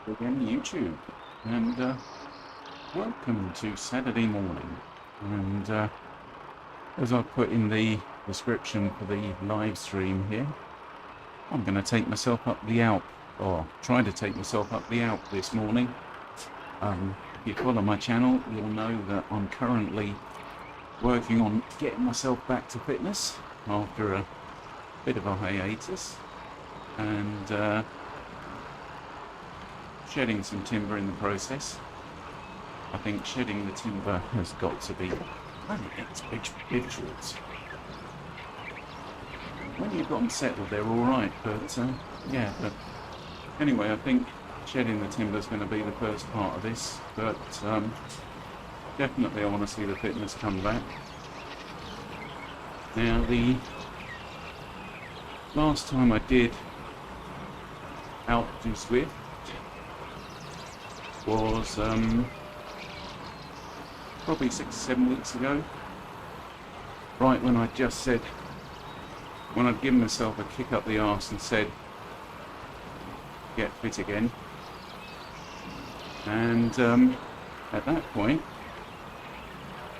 again, YouTube, and welcome to Saturday morning. And as I put in the description for the live stream here, I'm going to take myself up the Alpe, or try to take myself up the Alpe this morning. If you follow my channel, you'll know that I'm currently working on getting myself back to fitness after a bit of a hiatus, and shedding some timber in the process. I think shedding the timber has got to be it's big shorts. When you've got them settled, they're all right, but yeah. But anyway, I think shedding the timber is going to be the first part of this. But definitely, I want to see the fitness come back. Now, the last time I did Alpe Swift was probably 6 or 7 weeks ago, right when I just said, when I'd given myself a kick up the arse and said, get fit again. And at that point,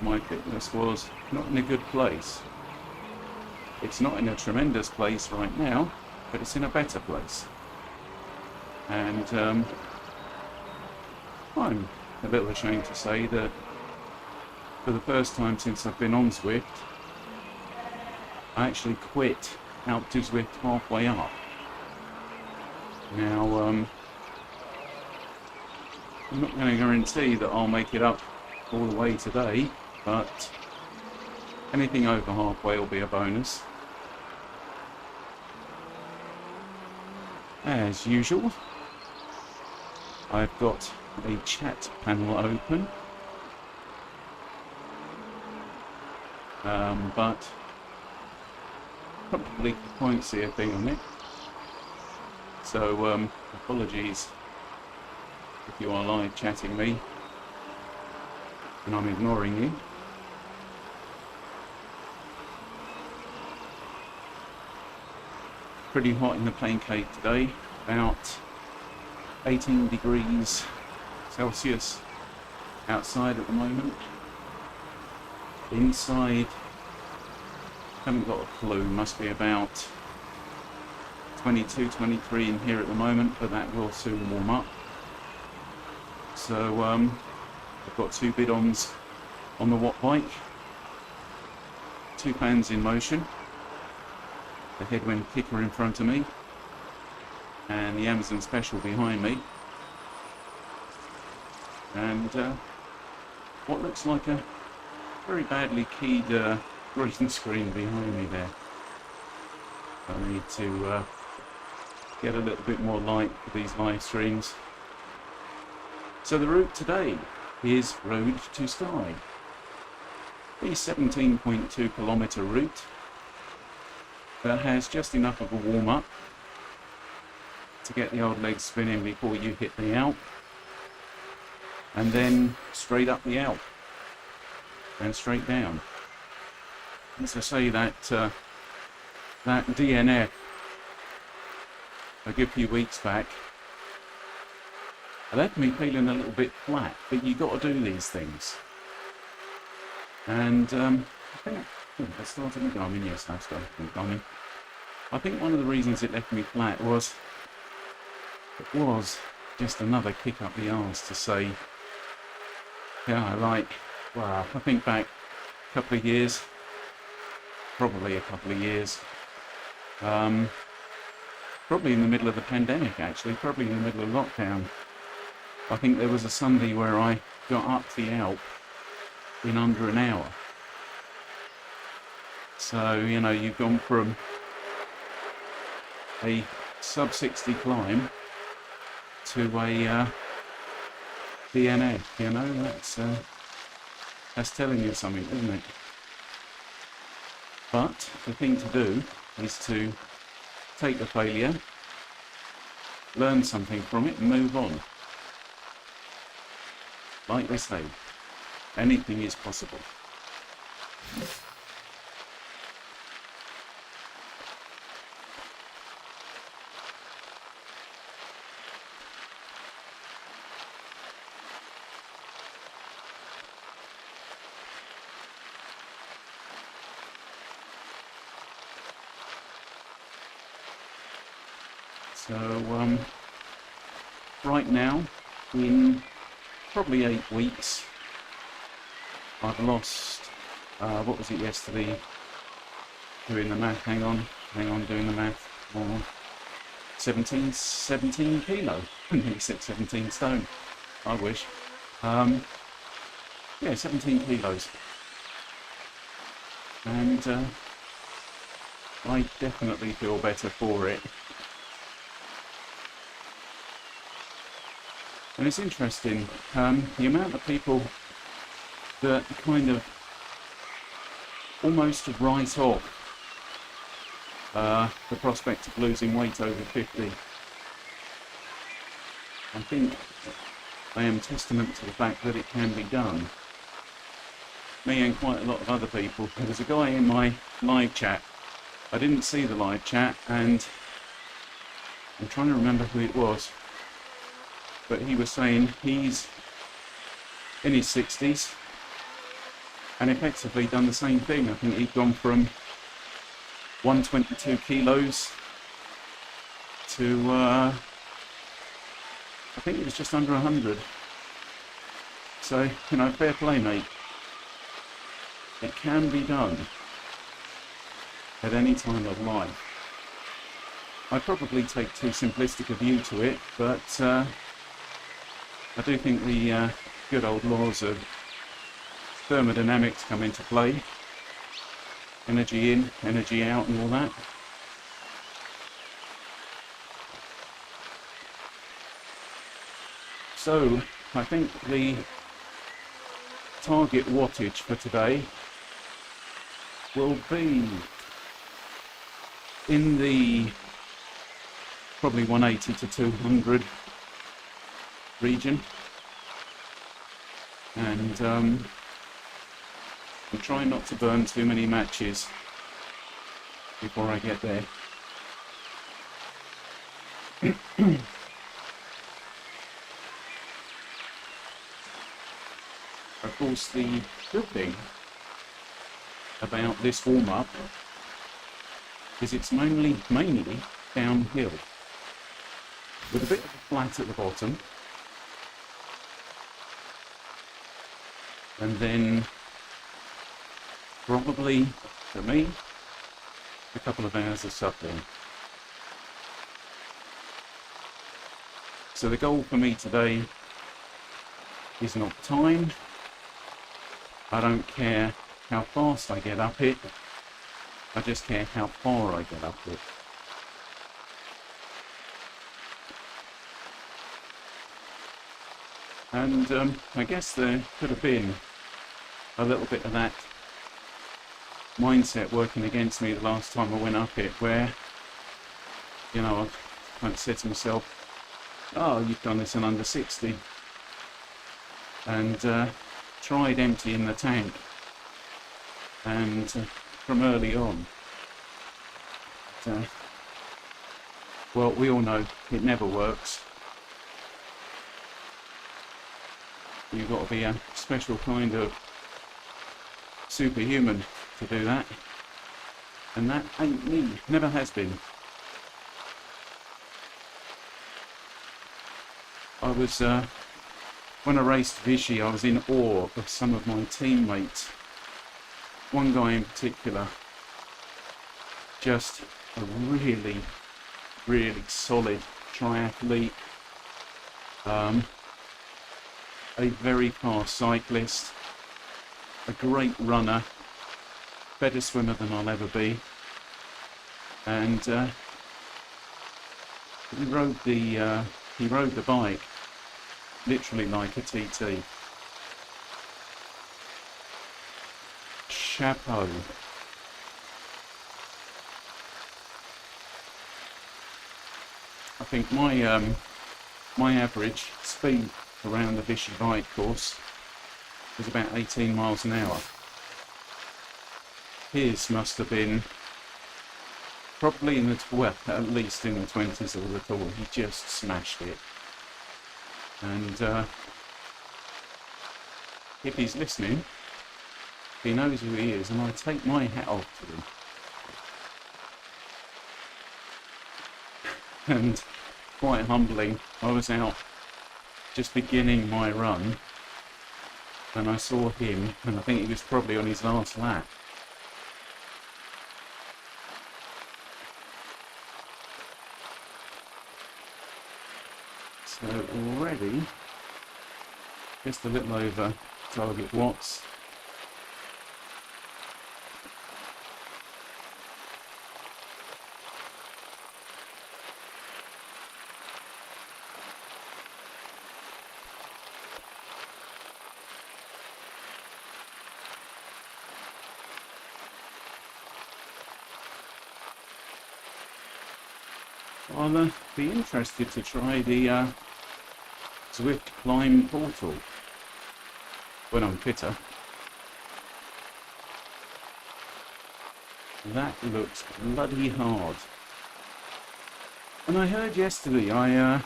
my fitness was not in a good place. It's not in a tremendous place right now, but it's in a better place. And I'm a little ashamed to say that for the first time since I've been on Zwift, I actually quit Alpe Zwift halfway up. Now, I'm not going to guarantee that I'll make it up all the way today, but anything over halfway will be a bonus. As usual, I've got a chat panel open, but probably won't see a thing on it. So apologies if you are live chatting me and I'm ignoring you. Pretty hot in the plane cave today, about 18 degrees Celsius outside at the moment. Inside, haven't got a clue, must be about 22, 23 in here at the moment, but that will soon warm up. So I've got 2 bidons on the watt bike, 2 fans in motion, the headwind kicker in front of me, and the Amazon Special behind me, and what looks like a very badly keyed green screen behind me there. I need to get a little bit more light for these live streams. So the route today is Road to Sky, the 17.2 kilometre route that has just enough of a warm-up to get the old legs spinning before you hit the Alpe, and then straight up the Alpe and straight down. As I say, that DNF a good few weeks back left me feeling a little bit flat, but you got to do these things. And I think I started with Garmin. Yes, I started with Garmin. I think one of the reasons it left me flat was it was just another kick up the arse to say, yeah, well, I think back a couple of years, probably a couple of years, probably in the middle of the pandemic actually, probably in the middle of lockdown. I think there was a Sunday where I got up the Alpe in under an hour. So, you know, you've gone from a sub 60 climb to a DNF, you know, that's telling you something, isn't it? But the thing to do is to take the failure, learn something from it and move on. Like they say, anything is possible. So right now, in probably 8 weeks, I've lost, what was it yesterday? Doing the math, hang on, doing the math. 17 kilo. He said 17 stone. I wish. Yeah, 17 kilos. And I definitely feel better for it. And it's interesting, the amount of people that kind of almost write off the prospect of losing weight over 50. I think I am testament to the fact that it can be done. Me and quite a lot of other people. There was a guy in my live chat. I didn't see the live chat, and I'm trying to remember who it was. But he was saying he's in his 60s and effectively done the same thing. I think he'd gone from 122 kilos to I think it was just under 100. So, you know, fair play, mate. It can be done at any time of life. I probably take too simplistic a view to it, but I do think the good old laws of thermodynamics come into play. Energy in, energy out and all that. So, I think the target wattage for today will be in the probably 180 to 200 region, and I'm trying not to burn too many matches before I get there. Of course, the good thing about this warm-up is it's mainly downhill, with a bit of a flat at the bottom, and then probably, for me, a couple of hours of suffering. So the goal for me today is not time. I don't care how fast I get up it, I just care how far I get up it. And I guess there could have been a little bit of that mindset working against me the last time I went up it, where, you know, I kind of said to myself, oh, you've done this in under 60, and tried emptying the tank, and from early on, well, we all know it never works. You've got to be a special kind of superhuman to do that, and that ain't me, never has been. I was, when I raced Vichy, I was in awe of some of my teammates. One guy in particular, just a really, really solid triathlete, a very fast cyclist, a great runner, better swimmer than I'll ever be, and he rode the bike literally like a TT. Chapeau. I think my average speed around the Vichy bike course was about 18 miles an hour. His must have been probably in the, well, at least in the 20s, I would have thought. He just smashed it. And if he's listening, he knows who he is, and I take my hat off to him. And quite humbling, I was out just beginning my run and I saw him, and I think he was probably on his last lap. So already just a little over target watts. I'll be interested to try the Zwift Climb portal when I'm fitter. That looks bloody hard. And I heard yesterday, I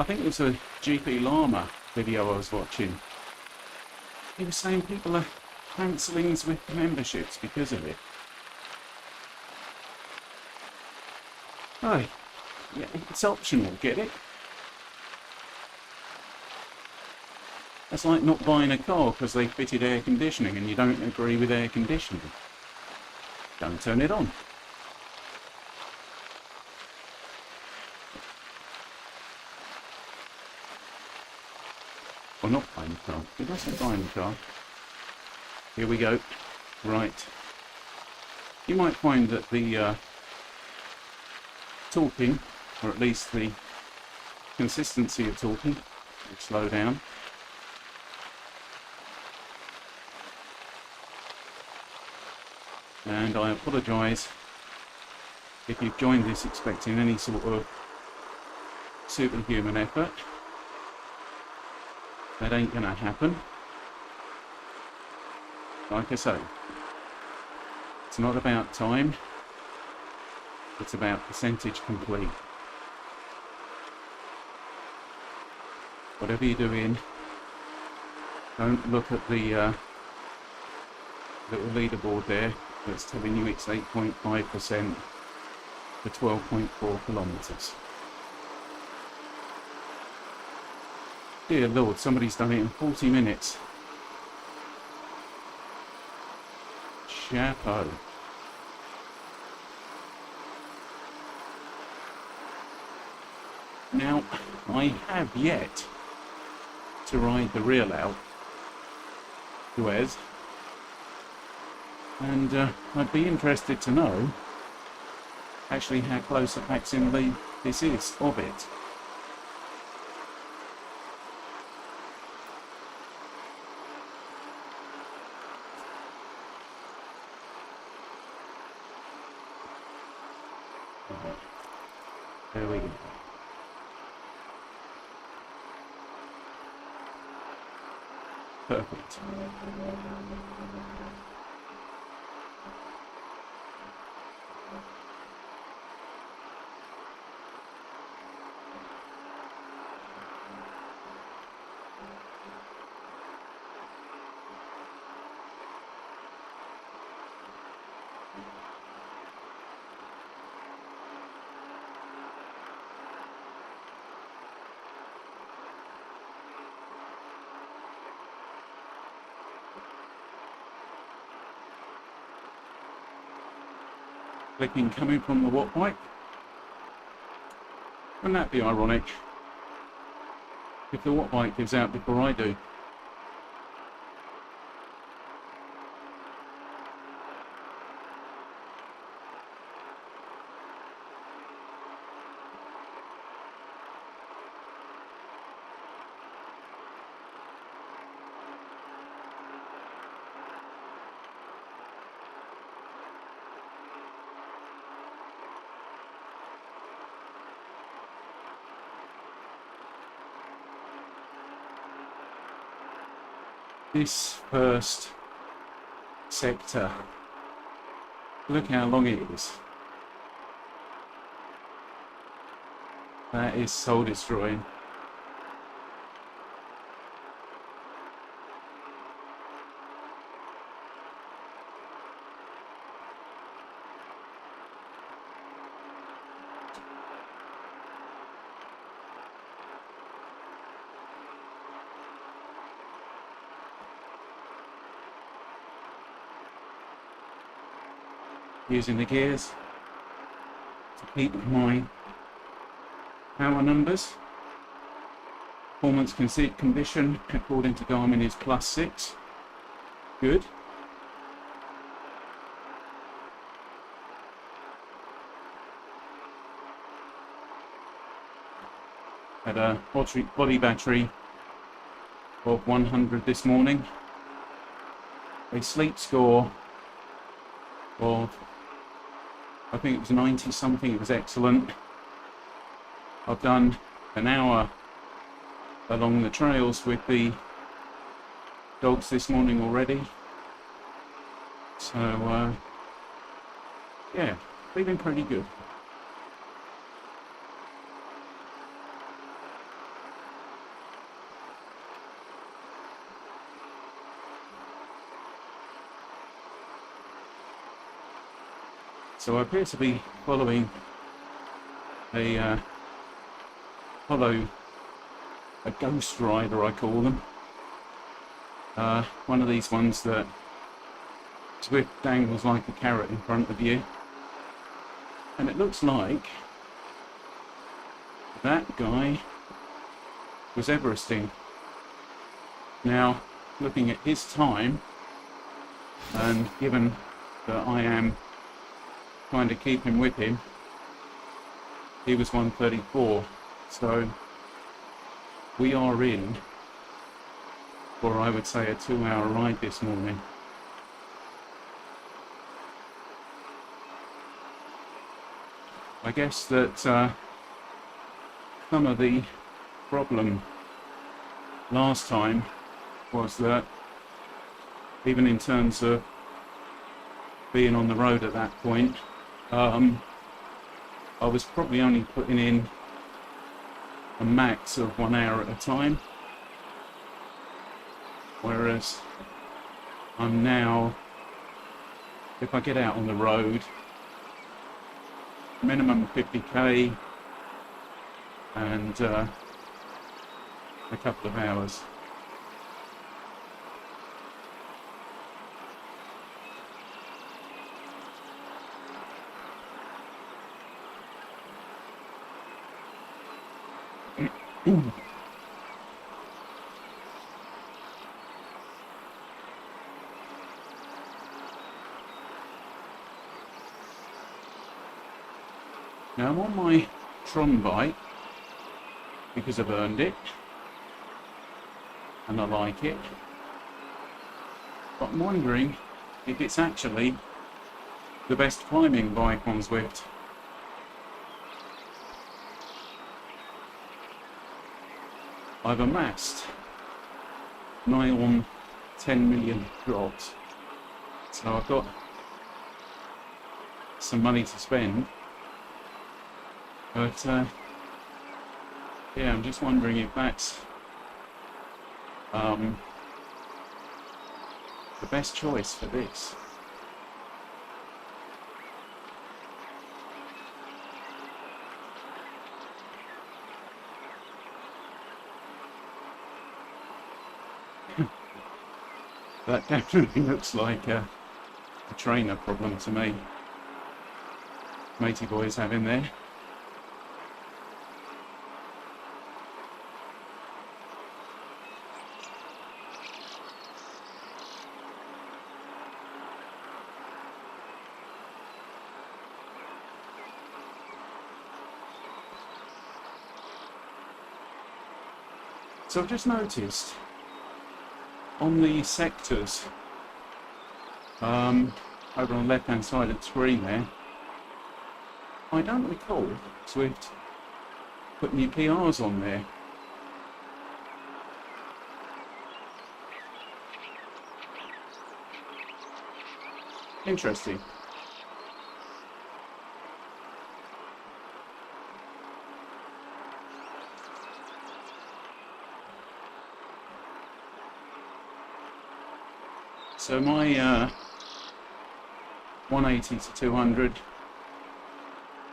think it was a GP Llama video I was watching. He was saying people are cancelling Zwift memberships because of it. Oh, yeah, it's optional, get it? That's like not buying a car because they fitted air conditioning and you don't agree with air conditioning. Don't turn it on. Well, not buying a car. Did I say buying a car? Here we go. Right. You might find that the talking, or at least the consistency of talking, will slow down. And I apologise if you've joined this expecting any sort of superhuman effort. That ain't going to happen. Like I say, it's not about time, it's about percentage complete. Whatever you're doing, don't look at the little leaderboard there that's telling you it's 8.5% for 12.4 kilometres. Dear Lord, somebody's done it in 40 minutes. Chapeau. Now, I have yet to ride the real Alpe, and I'd be interested to know actually how close a facsimile this is of it. There we go. Perfect. Clicking coming from the watt bike. Wouldn't that be ironic if the watt bike gives out before I do? This first sector, look how long it is. That is soul destroying. using the gears to keep my power numbers. Performance condition according to Garmin is +6. Good. Had a body battery of 100 this morning. A sleep score of, I think it was 90 something. It was excellent. I've done an hour along the trails with the dogs this morning already. So, yeah, feeling pretty good. So I appear to be following a ghost rider, I call them. One of these ones that Zwift dangles like a carrot in front of you. And it looks like that guy was Everesting. Now, looking at his time, and given that I am trying to keep him with him, he was 1:34. So we are in for, I would say, a 2-hour ride this morning. I guess that some of the problem last time was that even in terms of being on the road at that point, I was probably only putting in a max of 1 hour at a time, whereas I'm now, if I get out on the road, minimum 50k and a couple of hours. Now I'm on my Tron bike because I've earned it and I like it, but I'm wondering if it's actually the best climbing bike on Zwift. I've amassed nigh on 10 million drops, so I've got some money to spend. But yeah, I'm just wondering if that's the best choice for this. That definitely looks like a trainer problem to me. Matey boys have in there. So I've just noticed on the sectors over on the left hand side of the screen there, I don't recall Zwift putting your PRs on there. Interesting. So my 180 to 200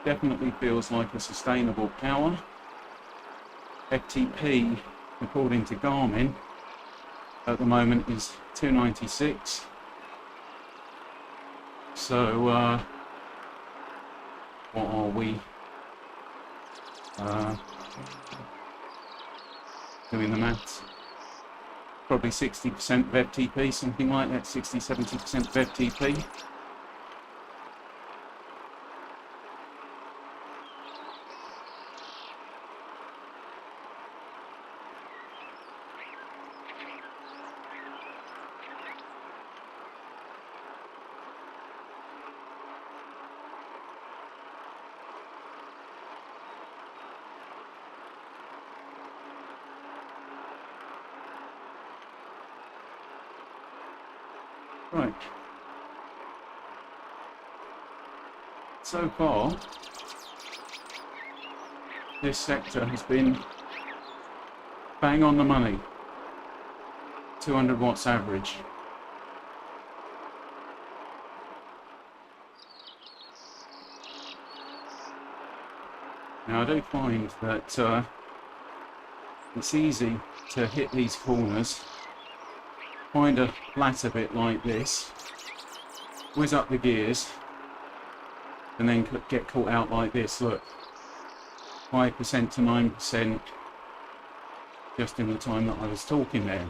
definitely feels like a sustainable power. FTP, according to Garmin, at the moment is 296. So What are we doing the maths? Probably 60% of FTP, something like that, 60-70% of FTP. Right. So far, this sector has been bang on the money. 200 watts average. Now I do find that it's easy to hit these corners, find a flat a bit like this, whiz up the gears, and then get caught out like this. Look, 5% to 9% just in the time that I was talking there.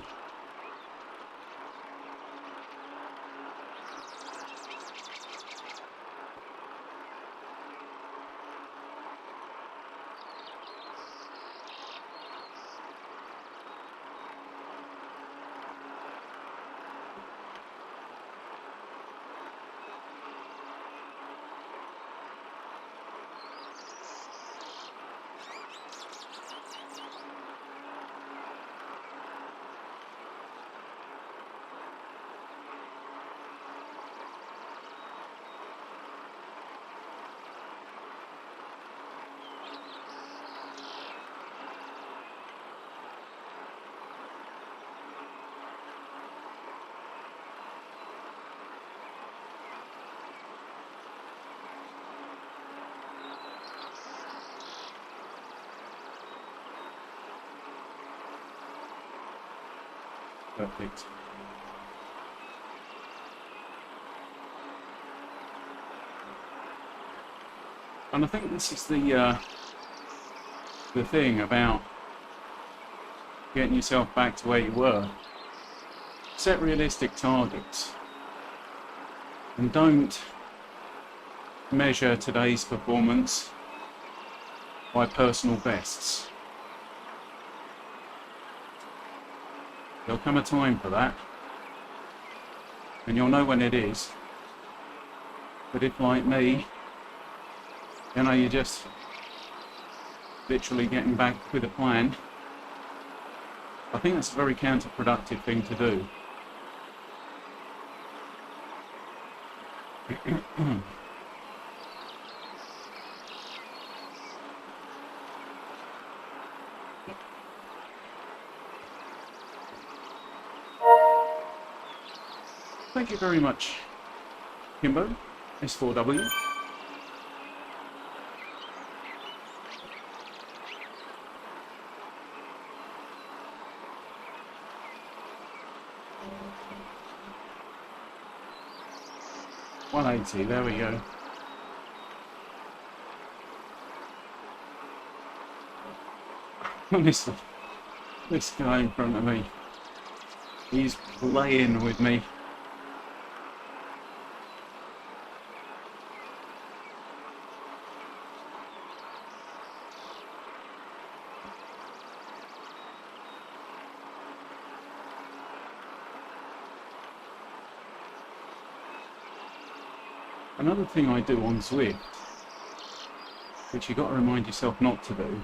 Perfect. And I think this is the thing about getting yourself back to where you were. Set realistic targets and don't measure today's performance by personal bests. There'll come a time for that, and you'll know when it is. But if, like me, you know, you're just literally getting back with a plan, I think that's a very counterproductive thing to do. Thank you very much, Kimbo, S4W. $180, there we go. Honestly, this guy in front of me, he's playing with me. Another thing I do on Zwift, which you've got to remind yourself not to do,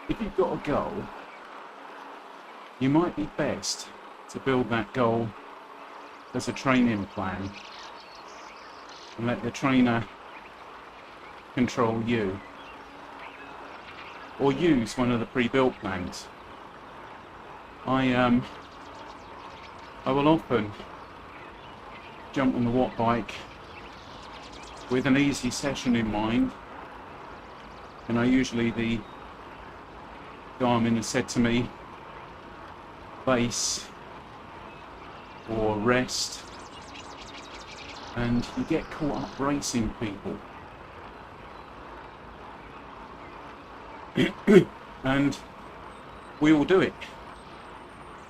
if you've got a goal, you might be best to build that goal as a training plan and let the trainer control you, or use one of the pre-built plans. I will often jump on the watt bike with an easy session in mind, and the Garmin has said to me, base or rest, and you get caught up racing people. And we all do it.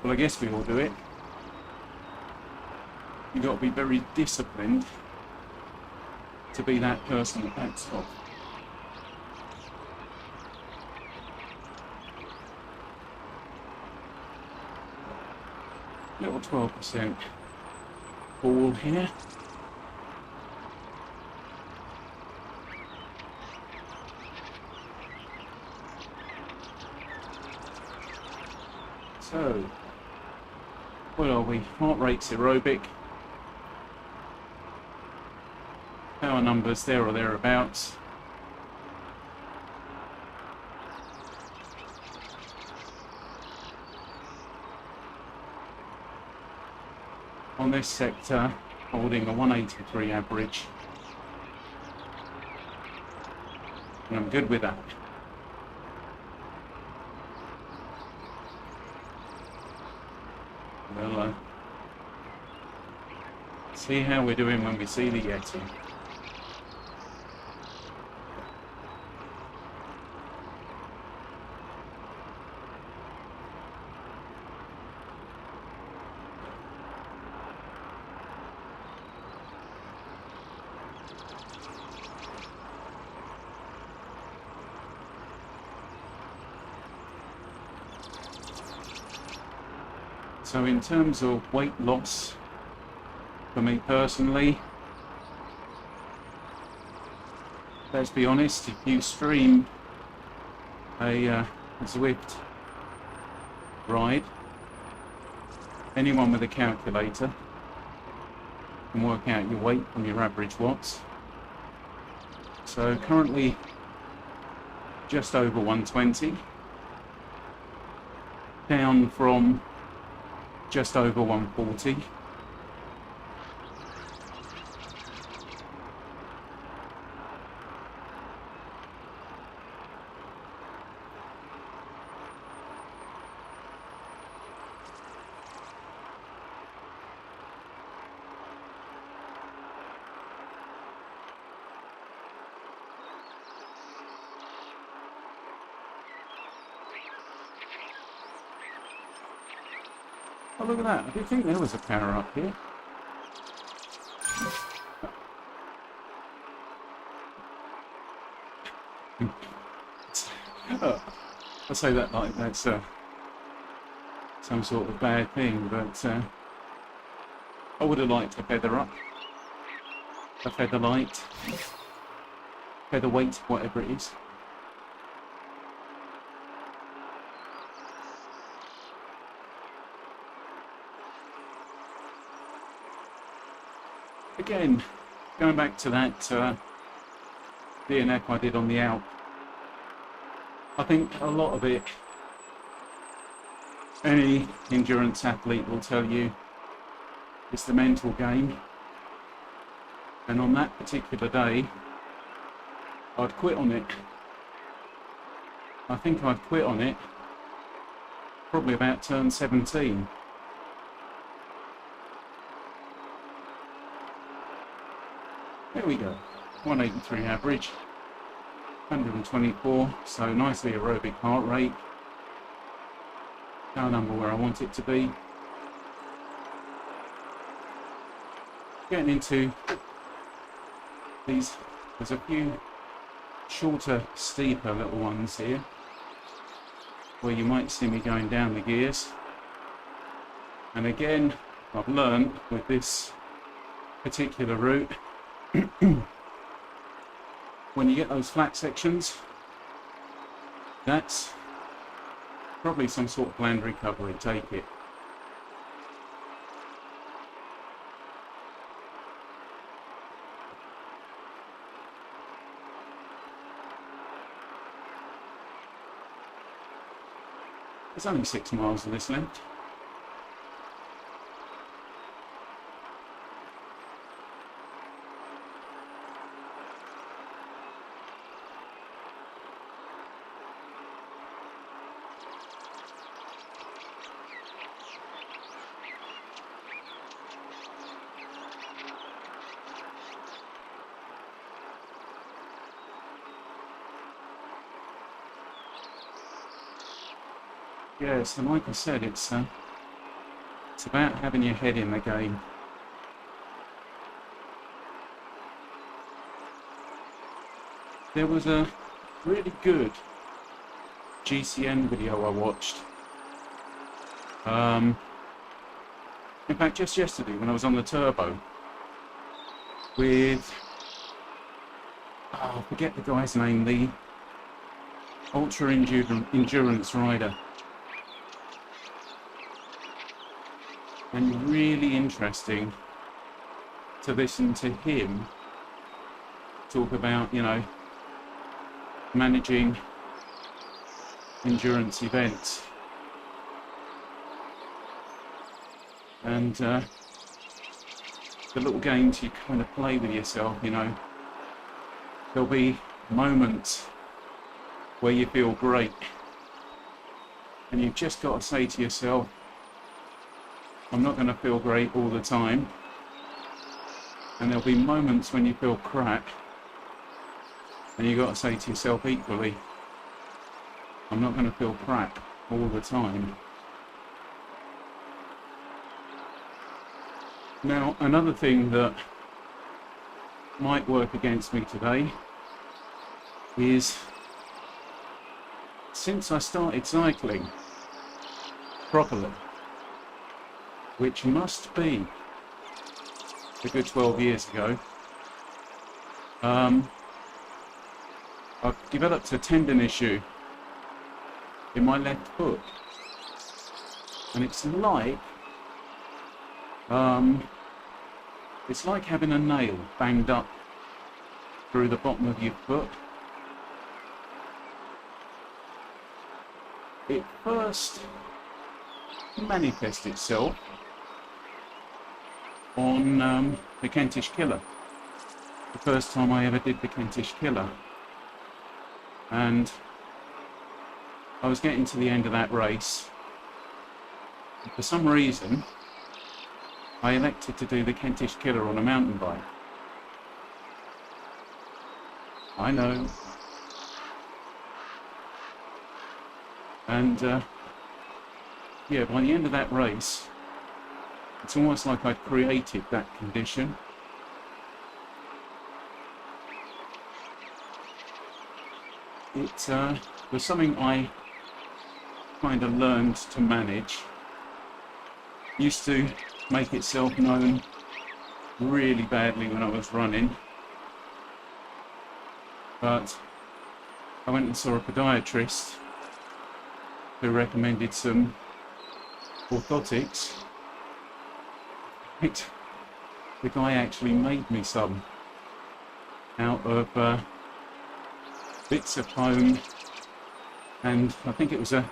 Well, I guess we all do it. You've got to be very disciplined to be that person that backs off. Little 12% ball here. So, what are we? Heart rate's aerobic. Power numbers there or thereabouts. On this sector, holding a 183 average. And I'm good with that. Well, see how we're doing when we see the Yeti. So in terms of weight loss, for me personally, let's be honest, if you stream a Zwift ride, anyone with a calculator can work out your weight from your average watts. So currently just over 120, down from just over 140. Oh, look at that. I didn't think there was a power up here. I say that like that's some sort of bad thing, but I would have liked a feather up, a feather light, feather weight, whatever it is. Again, going back to that DNF I did on the Alpe, I think a lot of it, any endurance athlete will tell you, it's the mental game. And on that particular day, I'd quit on it. I think I'd quit on it probably about turn 17. There we go, 183 average, 124, so nicely aerobic heart rate, power number where I want it to be. Getting into these, there's a few shorter, steeper little ones here, where you might see me going down the gears. And again, I've learned with this particular route, when you get those flat sections, that's probably some sort of planned recovery, take it. There's only 6 miles of this left. Yeah, so like I said, it's about having your head in the game. There was a really good GCN video I watched. In fact, just yesterday when I was on the turbo with, I forget the guy's name, the ultra endurance rider. And really interesting to listen to him talk about, managing endurance events. And the little games you kind of play with yourself, there'll be moments where you feel great. And you've just got to say to yourself, I'm not going to feel great all the time. And there'll be moments when you feel crap. And you've got to say to yourself equally, I'm not going to feel crap all the time. Now, another thing that might work against me today is, since I started cycling properly, which must be a good 12 years ago, I've developed a tendon issue in my left foot, and it's like having a nail banged up through the bottom of your foot. It first manifests itself on the Kentish Killer, the first time I ever did the Kentish Killer. And I was getting to the end of that race. And for some reason, I elected to do the Kentish Killer on a mountain bike. I know. And yeah, by the end of that race, it's almost like I'd created that condition. It was something I kind of learned to manage. Used to make itself known really badly when I was running. But I went and saw a podiatrist who recommended some orthotics. The guy actually made me some out of bits of foam, and I think it was a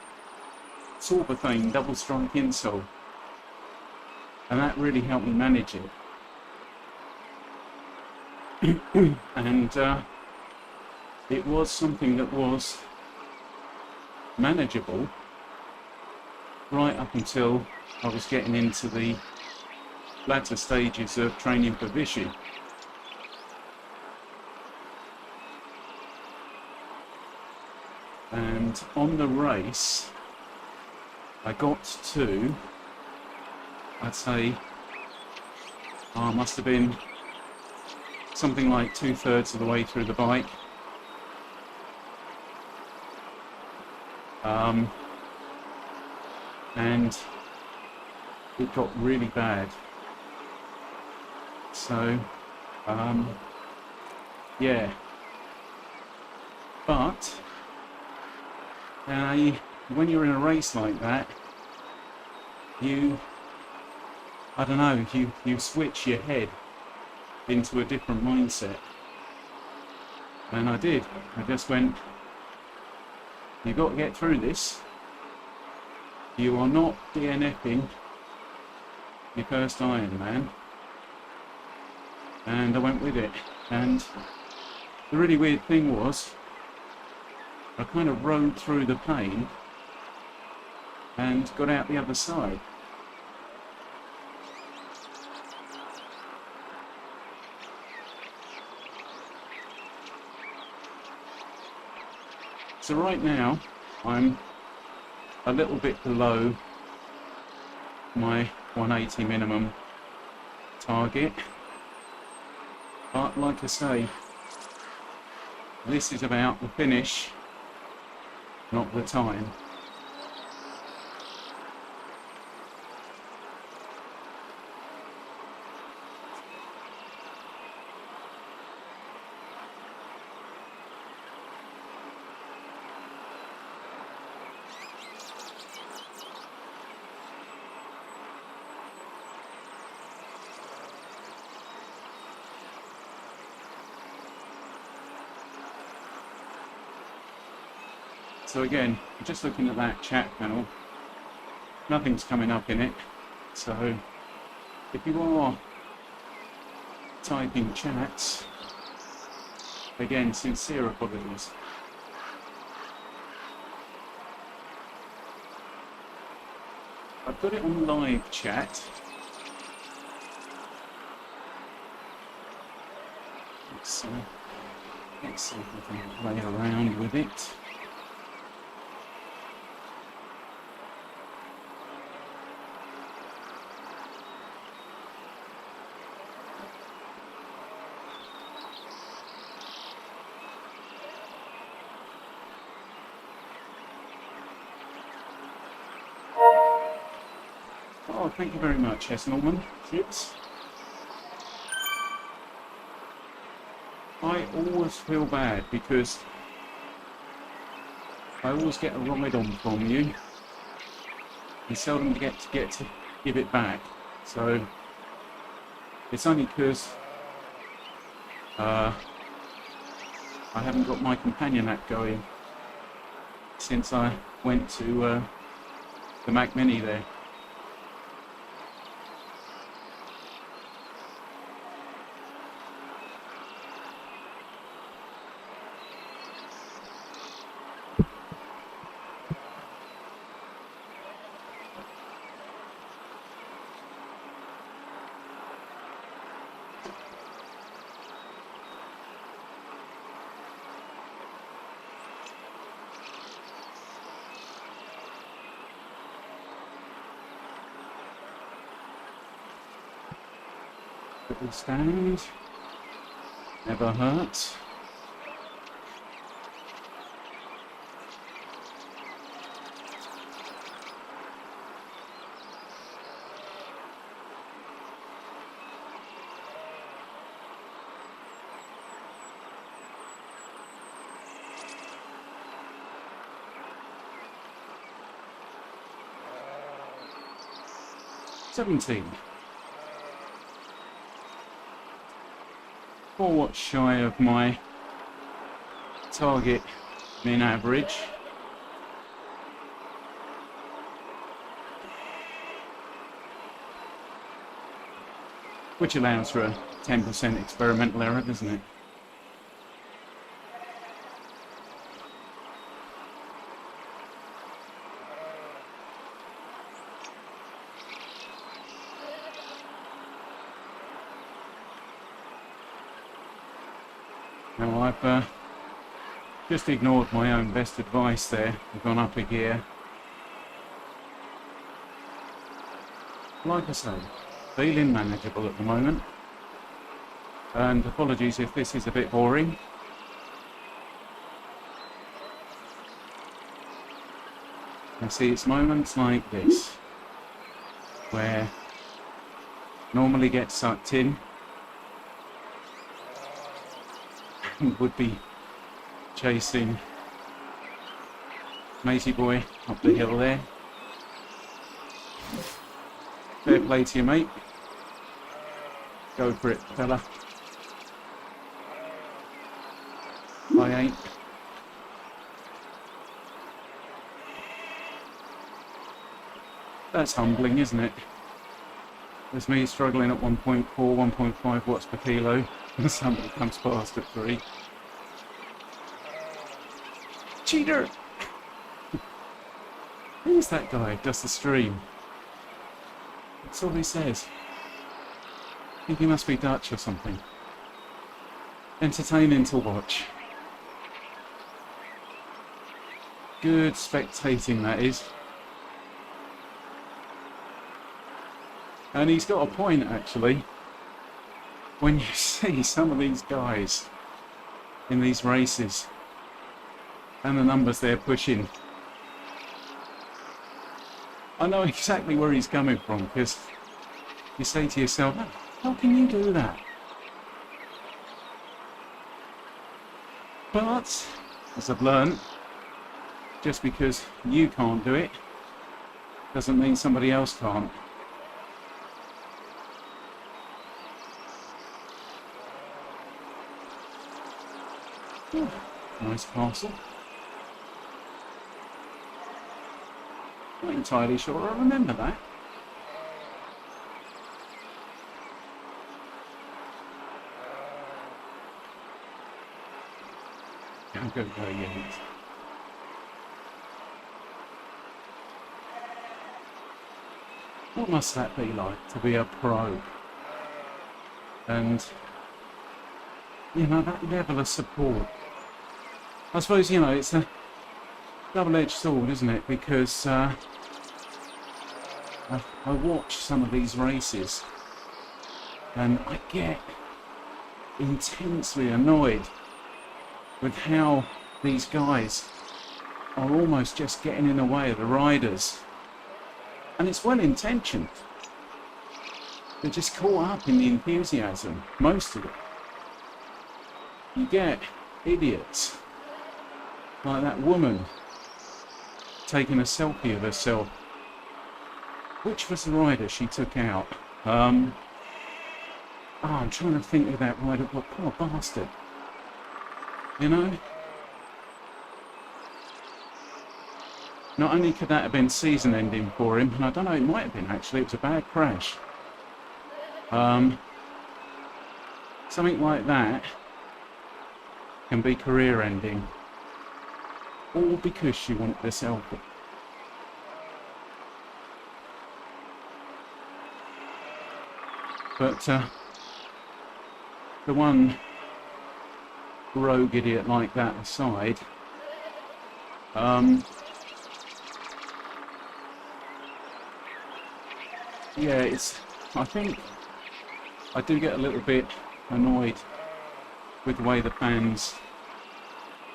Sorbothane double strike insole, and that really helped me manage it. And it was something that was manageable right up until I was getting into the latter stages of training for Vichy. And on the race, I got to, I'd say, must have been something like 2/3 of the way through the bike. And it got really bad. So, yeah. But when you're in a race like that, you switch your head into a different mindset. And I did. I just went, you've got to get through this. You are not DNFing your first Ironman. And I went with it. And the really weird thing was, I kind of rode through the pain and got out the other side. So right now, I'm a little bit below my 180 minimum target, but like I say, this is about the finish, not the time. So again, just looking at that chat panel, nothing's coming up in it. So if you are typing chats, again, sincere apologies. I've got it on live chat. Let's see if I can play around with it. Oh, thank you very much, S. Norman. Yes. I always feel bad because I always get a ride on from you. You seldom get to give it back. So it's only because I haven't got my companion app going since I went to the Mac Mini there. Little stand, never hurts. $17. 4 watts shy of my target min average. Which allows for a 10% experimental error, doesn't it? Now I've just ignored my own best advice there. I've gone up a gear. Like I say, feeling manageable at the moment. And apologies if this is a bit boring. I see it's moments like this where normally get sucked in and would be chasing Matey boy up the hill there. Fair play to you, mate. Go for it, fella. I ain't. That's humbling, isn't it? There's me struggling at 1.4, 1.5 watts per kilo, and somebody comes past at 3. Cheater! Who's that guy? Does the stream? That's all he says. I think he must be Dutch or something. Entertaining to watch. Good spectating, that is. And he's got a point, actually. When you see some of these guys in these races and the numbers they're pushing, I know exactly where he's coming from, because you say to yourself, how can you do that? But, as I've learned, just because you can't do it doesn't mean somebody else can't. Oh, nice castle. Not entirely sure I remember that. Go, yeah. What must that be like to be a pro? And, you know, that level of support. I suppose, you know, it's a double-edged sword, isn't it? Because I watch some of these races and I get intensely annoyed with how these guys are almost just getting in the way of the riders. And it's well intentioned. They're just caught up in the enthusiasm, most of it. You get idiots like that woman taking a selfie of herself. Which was the rider she took out? I'm trying to think of that rider. What poor bastard. You know? Not only could that have been season ending for him, and I don't know, it might have been actually, it was a bad crash. Something like that can be career ending. All because she wanted the selfie. But the one rogue idiot like that aside, yeah, I think I do get a little bit annoyed with the way the fans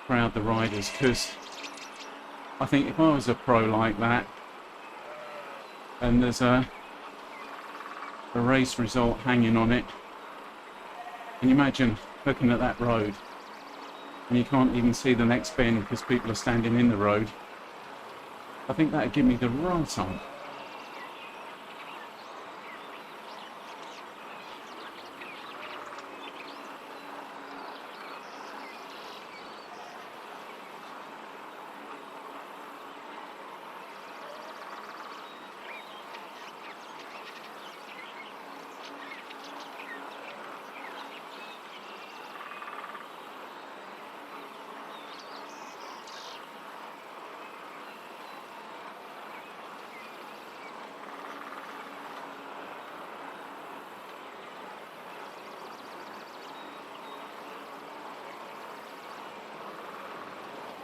crowd the riders, because I think if I was a pro like that and there's a race result hanging on it, and you imagine looking at that road and you can't even see the next bend because people are standing in the road, I think that would give me the right on.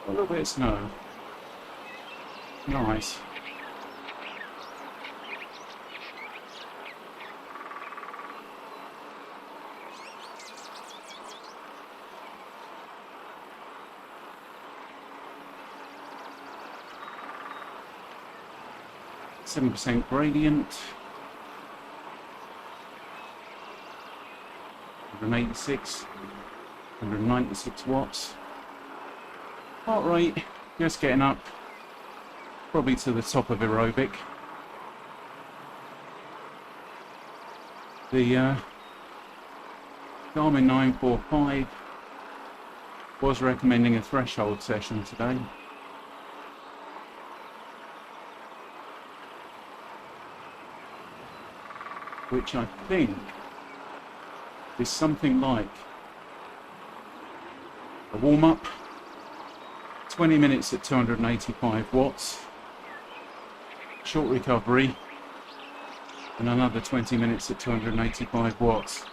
A little bit of snow. Nice. %, gradient. 186, 196 watts. Heart rate just getting up, probably to the top of aerobic. The Garmin 945 was recommending a threshold session today. Which I think is something like a warm-up, 20 minutes at 285 watts, short recovery, and another 20 minutes at 285 watts.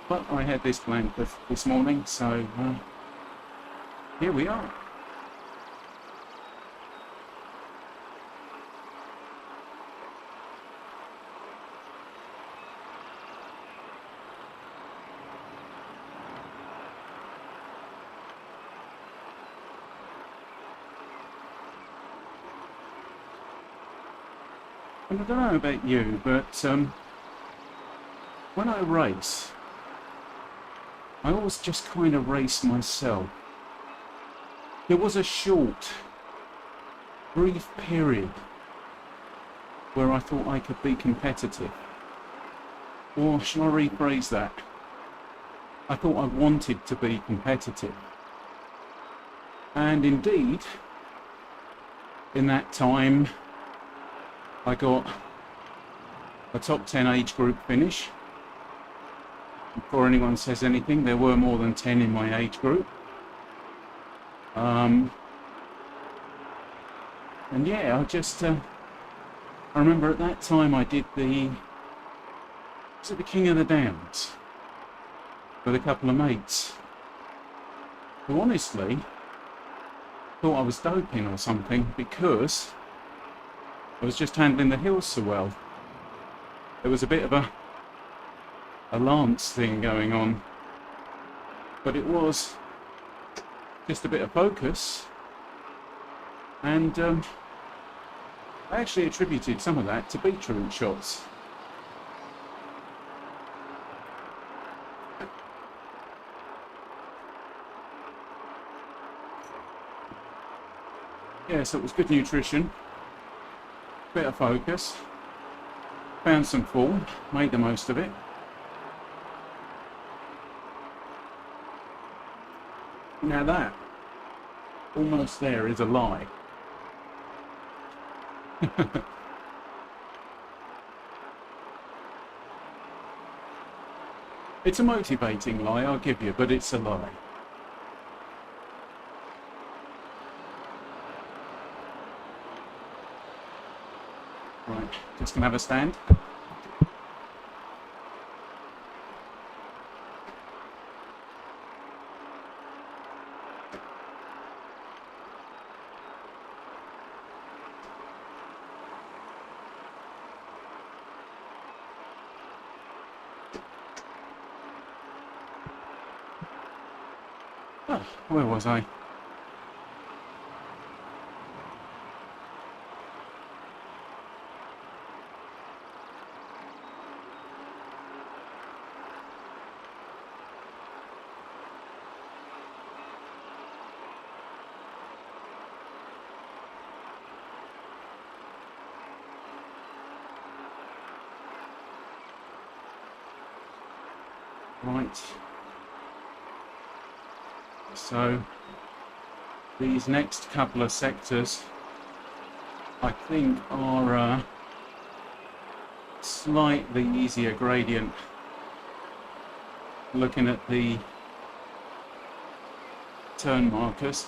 But I had this planned for this morning, so here we are. And I don't know about you, but when I race, I always just kind of race myself. There was a short, brief period where I thought I could be competitive. Or shall I rephrase that? I thought I wanted to be competitive. And indeed, in that time, I got a top 10 age group finish. Before anyone says anything, there were more than 10 in my age group. And yeah, I remember at that time I did was it the King of the Downs with a couple of mates who honestly thought I was doping or something because I was just handling the hills so well. There was a bit of a lance thing going on, but it was just a bit of focus, and I actually attributed some of that to beetroot shots. Yeah, so it was good nutrition, bit of focus, found some form, made the most of it. Now that, almost there, is a lie. It's a motivating lie, I'll give you, but it's a lie. Right, just gonna have a stand. Oh, where was I? Right. So these next couple of sectors, I think, are slightly easier gradient. Looking at the turn markers,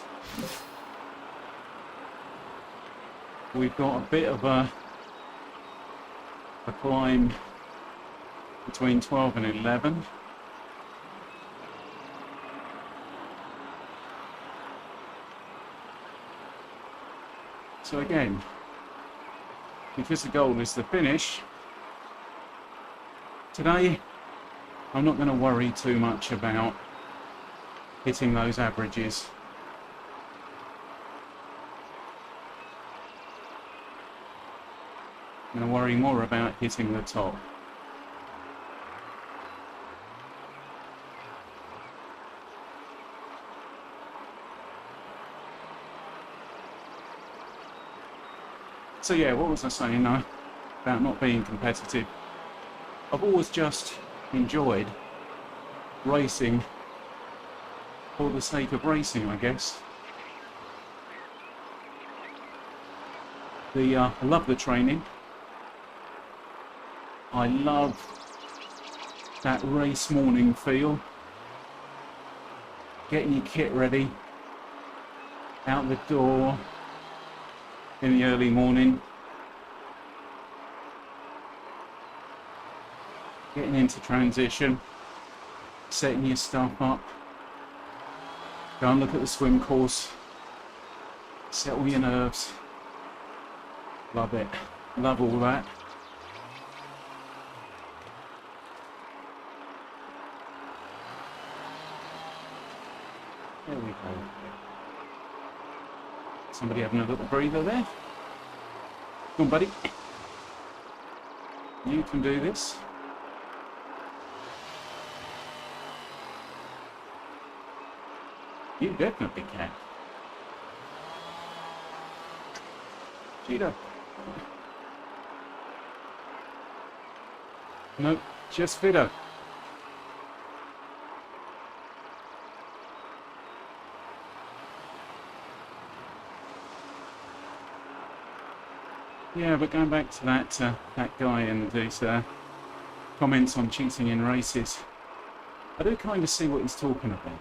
we've got a bit of a climb between 12 and 11. So again, because the goal is the finish, today I'm not going to worry too much about hitting those averages. I'm going to worry more about hitting the top. So yeah, what was I saying now about not being competitive? I've always just enjoyed racing for the sake of racing, I guess. I love the training. I love that race morning feel. Getting your kit ready, out the door in the early morning, getting into transition, setting your stuff up, go and look at the swim course, settle your nerves. Love it, love all that. There we go. Somebody having a little breather there. Come on, buddy. You can do this. You definitely can. Cheetah. Nope, just Fido. Yeah, but going back to that guy and his comments on cheating in races, I do kind of see what he's talking about.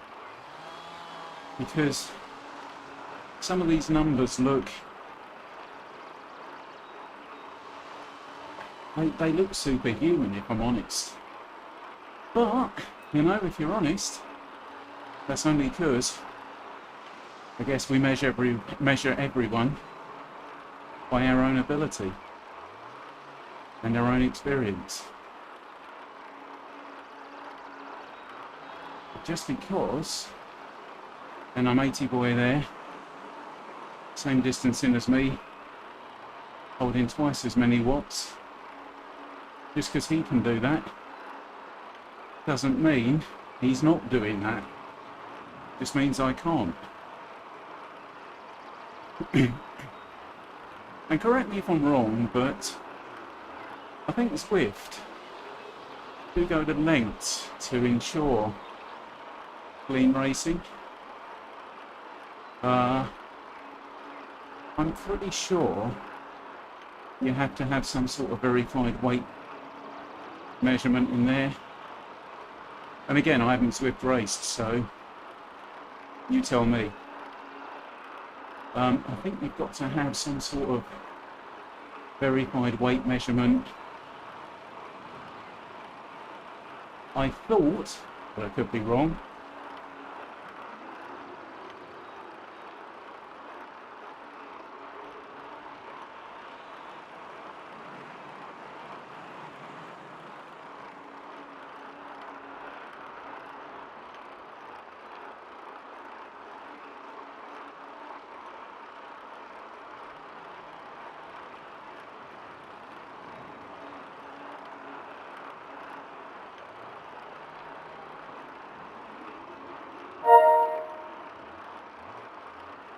Because some of these numbers look... They look superhuman, if I'm honest. But, you know, if you're honest, that's only because I guess we measure everyone by our own ability and our own experience. But just because, and I'm 80 boy there, same distance in as me, holding twice as many watts, just because he can do that doesn't mean he's not doing that. Just means I can't. And correct me if I'm wrong, but I think Swift do go to lengths to ensure clean racing. I'm pretty sure you have to have some sort of verified weight measurement in there. And again, I haven't Swift raced, so you tell me. I think you've got to have some sort of verified weight measurement. I thought, but I could be wrong.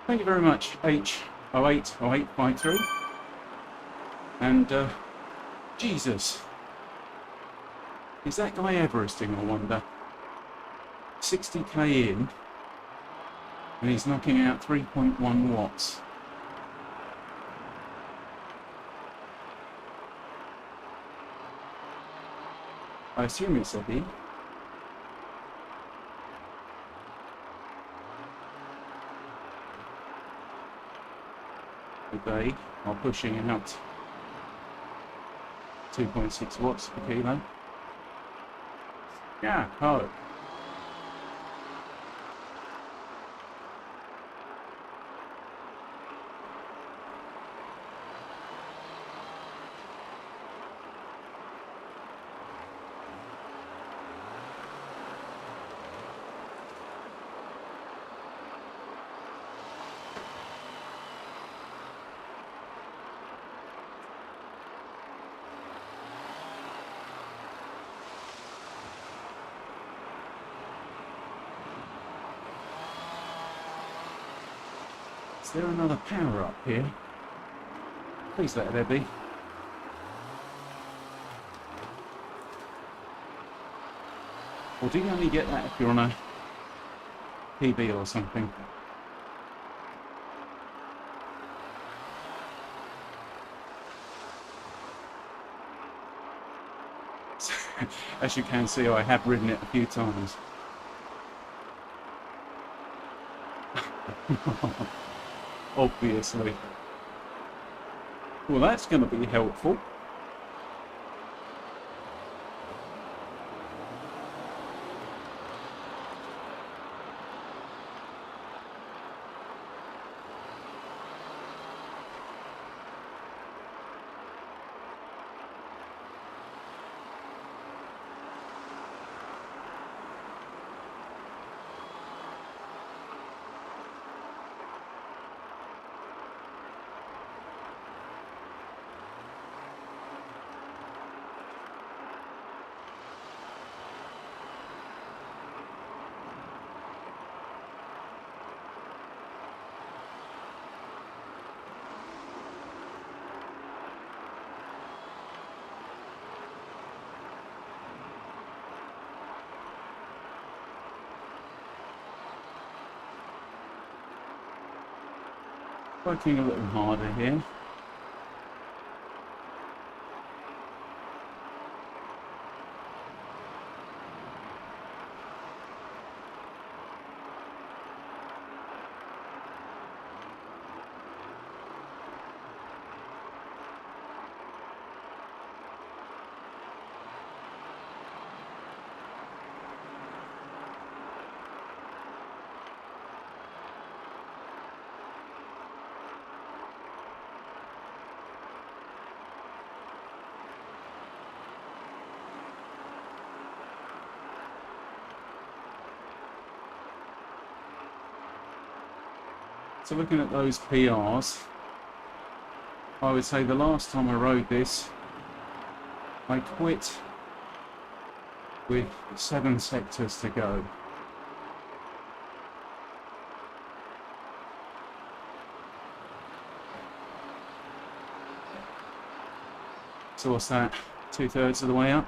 Thank you very much, H080853. And, Jesus. Is that guy Everesting, I wonder? 60k in, and he's knocking out 3.1 watts. I assume it's a he. They are pushing out 2.6 watts per kilo. Yeah, oh. Is there another power up here? Please let there be. Or do you only get that if you're on a PB or something? As you can see, I have ridden it a few times. Obviously. Well, that's going to be helpful. Working a little harder here. So looking at those PRs, I would say the last time I rode this, I quit with 7 sectors to go. So what's that? 2/3 of the way up.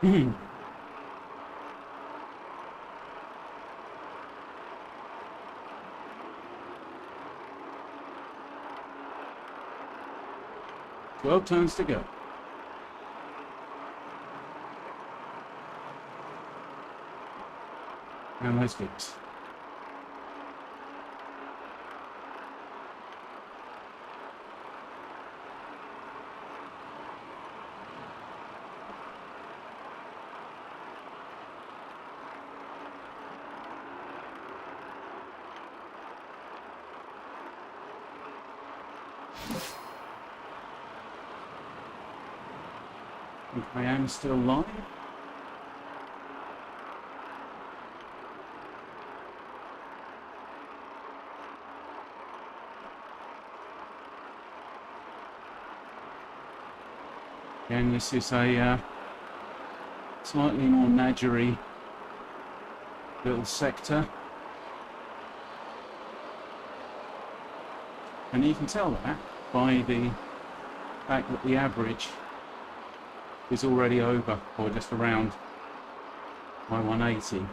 Mm. 12 turns to go. And those kicks. I am still live. Again, this is a slightly more nadgery little sector. And you can tell that by the fact that the average is already over, or just around my 180.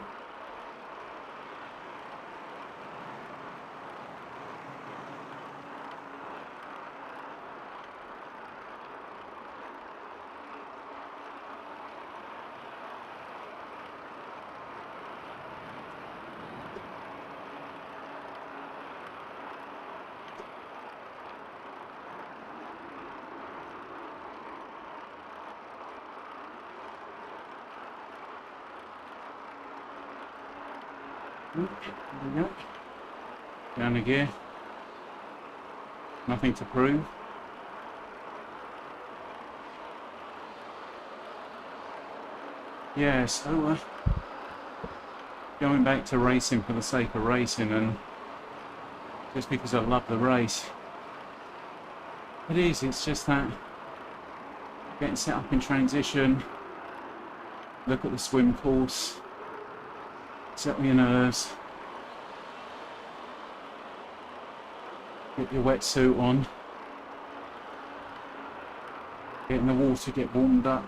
There we go. Down again. Nothing to prove. Yeah, so going back to racing for the sake of racing and just because I love the race. It's just that getting set up in transition, look at the swim course, settle your nerves, get your wetsuit on, get in the water, get warmed up,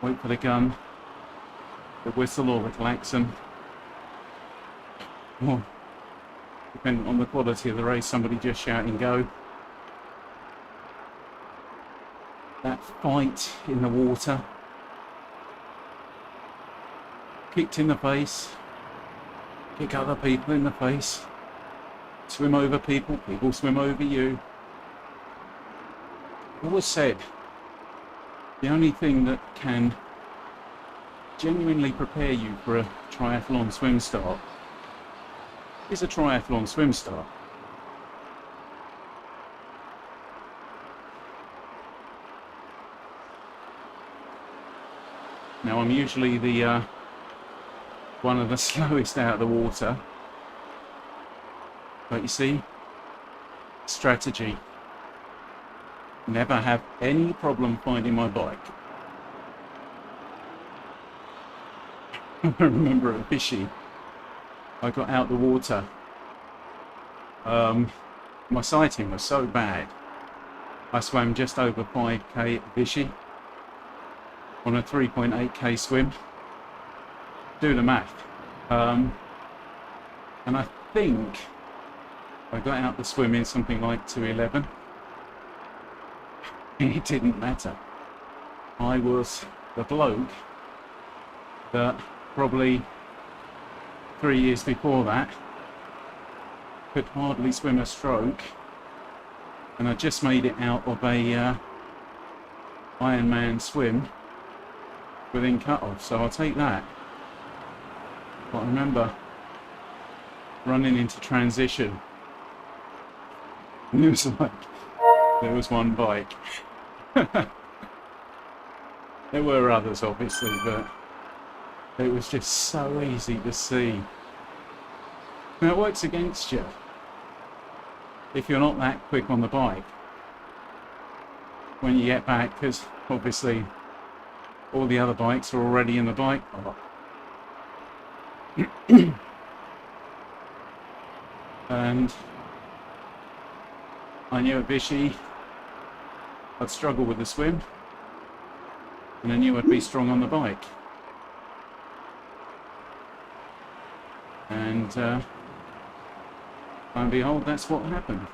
wait for the gun, the whistle or the klaxon, or depending on the quality of the race, somebody just shouting go. That fight in the water, kicked in the face, kick other people in the face, swim over people, people swim over you. Always said, the only thing that can genuinely prepare you for a triathlon swim start is a triathlon swim start. Now I'm usually the one of the slowest out of the water, but you see, strategy. Never have any problem finding my bike. I remember at Vichy, I got out the water. My sighting was so bad. I swam just over 5k at Vichy on a 3.8k swim. Do the math. And I think I got out the swim in something like 2:11. It didn't matter. I was the bloke that probably 3 years before that could hardly swim a stroke, and I just made it out of a Ironman swim within cut-off, so I'll take that. But I remember running into transition, and it was like there was one bike. There were others obviously, but it was just so easy to see. Now it works against you if you're not that quick on the bike when you get back, because obviously all the other bikes are already in the bike park. And I knew at Vichy I'd struggle with the swim, and I knew I'd be strong on the bike. And lo and behold, that's what happened.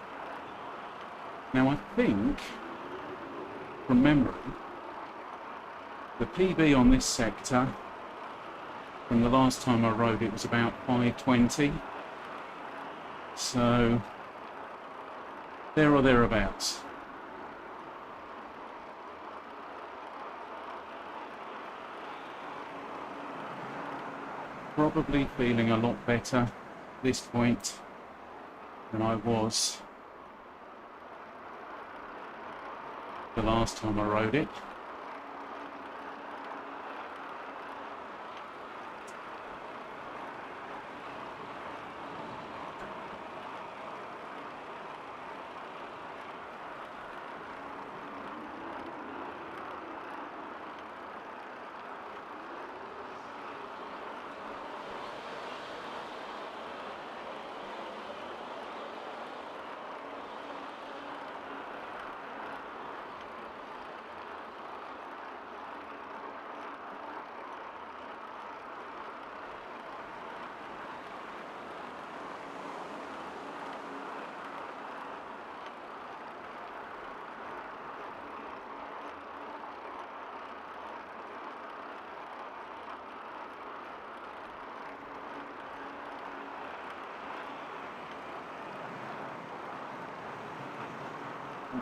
Now I think, from memory, the PB on this sector from the last time I rode it was about 5:20. So there or thereabouts. Probably feeling a lot better at this point than I was the last time I rode it.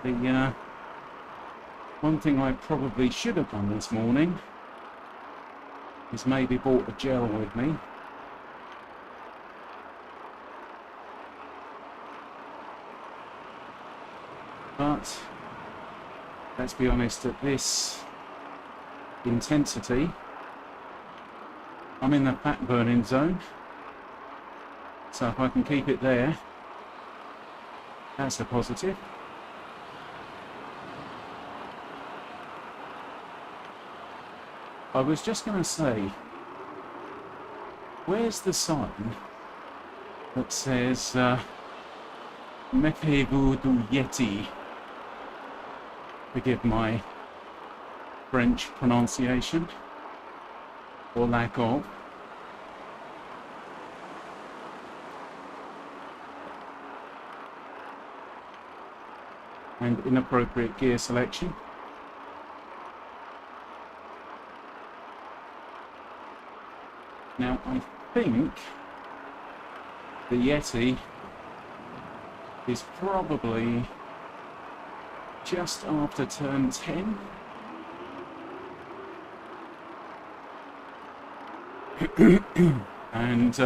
The one thing I probably should have done this morning is maybe brought a gel with me. But let's be honest, at this intensity, I'm in the fat burning zone. So if I can keep it there, that's a positive. I was just going to say, where's the sign that says Mettez-vous du Yeti? Forgive my French pronunciation, or lack of. And inappropriate gear selection. Now I think the Yeti is probably just after turn 10. And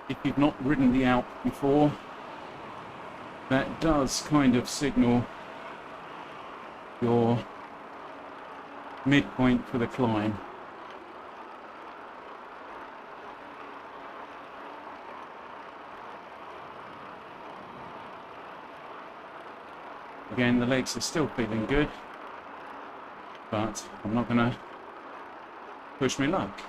if you've not ridden the Alpe before, that does kind of signal your midpoint for the climb. Again, the legs are still feeling good, but I'm not going to push my luck.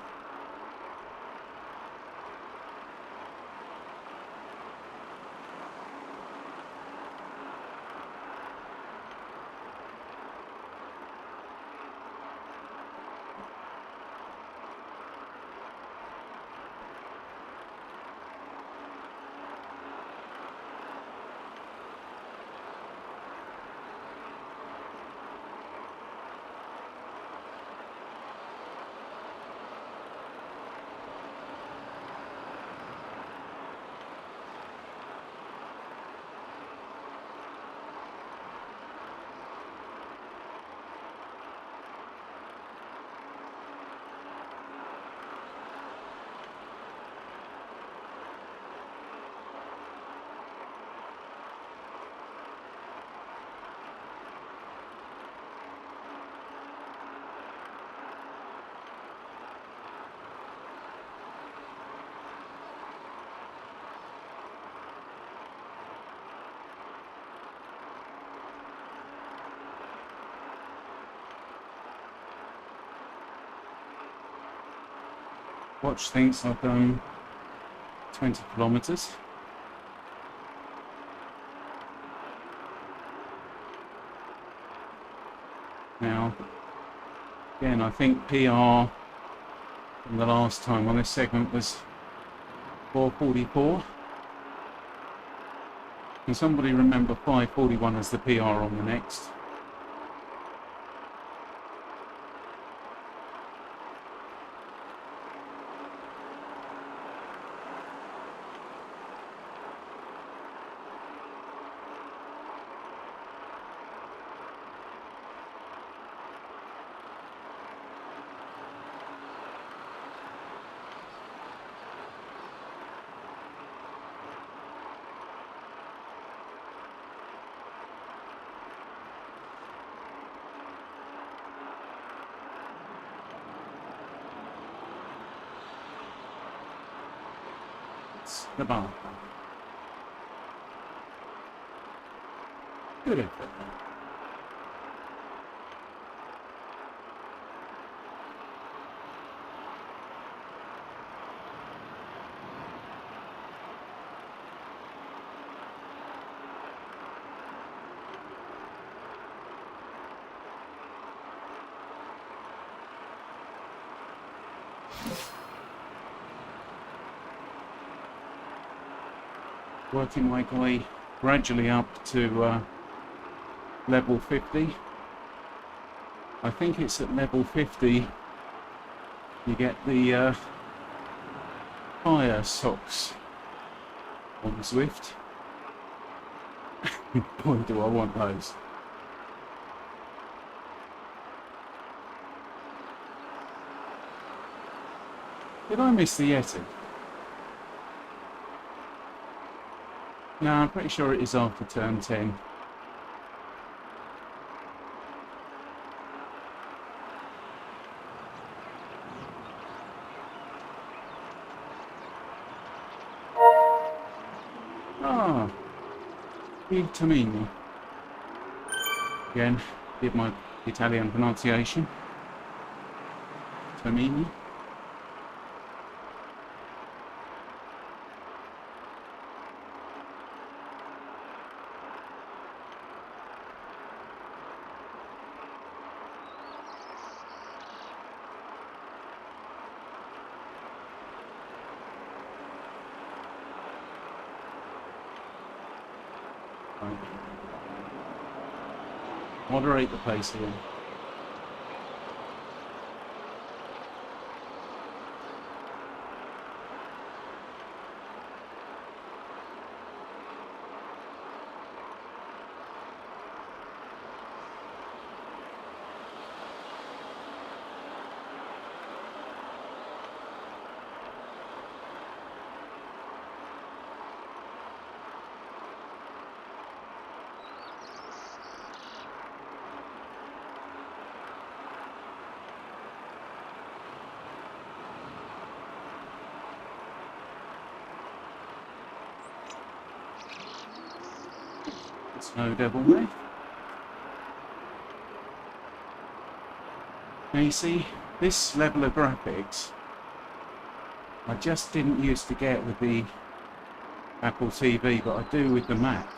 Watch thinks I've done 20 kilometers. Now, again, I think PR from the last time on this segment was 4:44. Can somebody remember 5:41 as the PR on the next? It's the bar. Good effort. Working my way gradually up to level 50. I think it's at level 50 you get the fire socks on Zwift. Boy, do I want those. Did I miss the Yeti? No, I'm pretty sure it is after turn 10. Ah, il Tamini. Again, did my Italian pronunciation. Tamini. Moderate the pace here. Snow devil there. Now you see, this level of graphics, I just didn't used to get with the Apple TV, but I do with the Mac.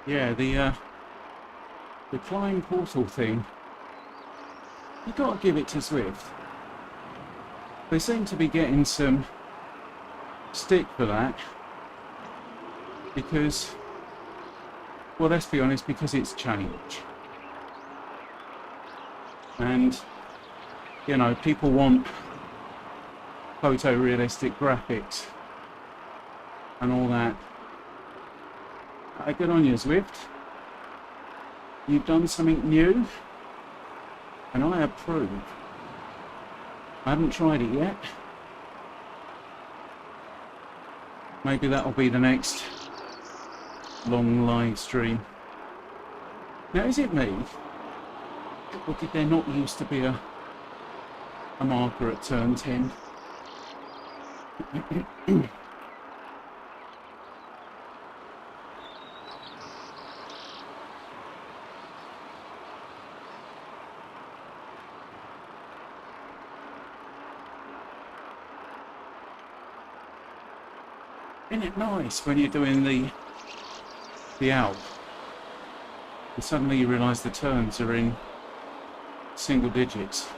Yeah, the flying portal thing, you got to give it to Swift. They seem to be getting some stick for that because, well, let's be honest, because it's change. And, you know, people want photorealistic graphics and all that. Good on you, Swift. You've done something new, and I approve. I haven't tried it yet. Maybe that'll be the next long live stream. Now, is it me, or did there not used to be a marker at turn 10? Isn't it nice when you're doing the Alpe and suddenly you realise the turns are in single digits?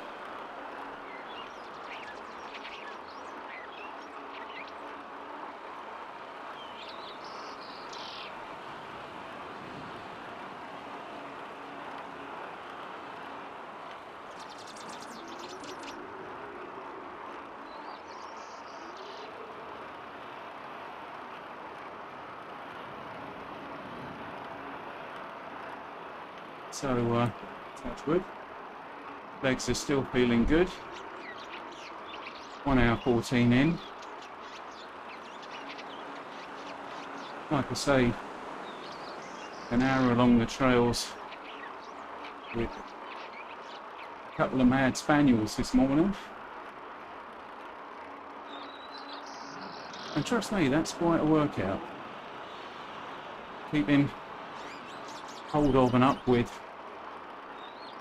So, touch wood. Legs are still feeling good. 1 hour 14 in. Like I say, an hour along the trails with a couple of mad spaniels this morning. And trust me, that's quite a workout. Keeping hold of and up with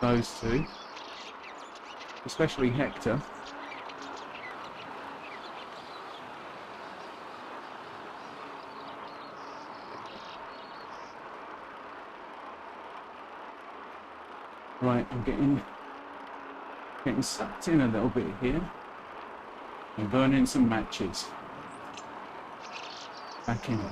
those two, especially Hector. Right, I'm getting sucked in a little bit here. I'm burning some matches. Back in it.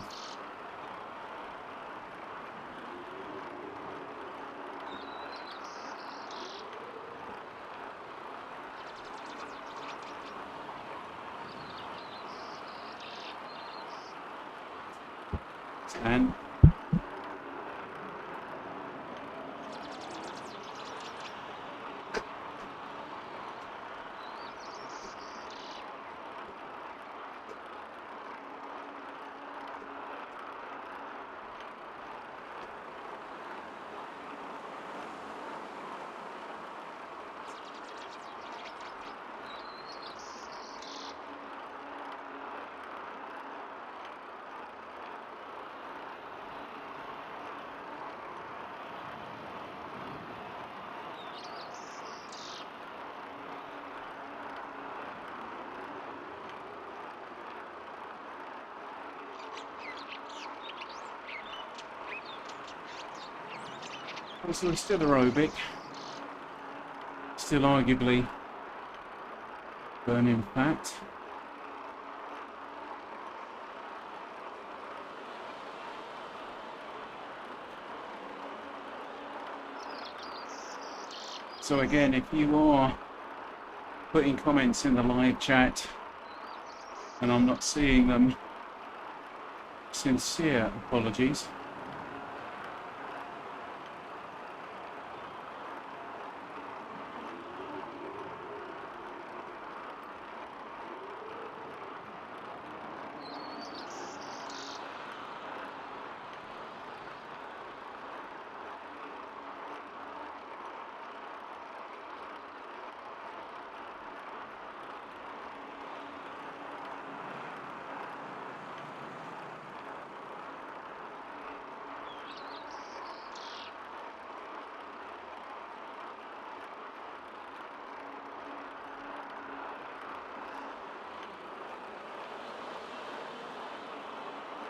And so it's still aerobic, still arguably burning fat. So again, if you are putting comments in the live chat and I'm not seeing them, sincere apologies.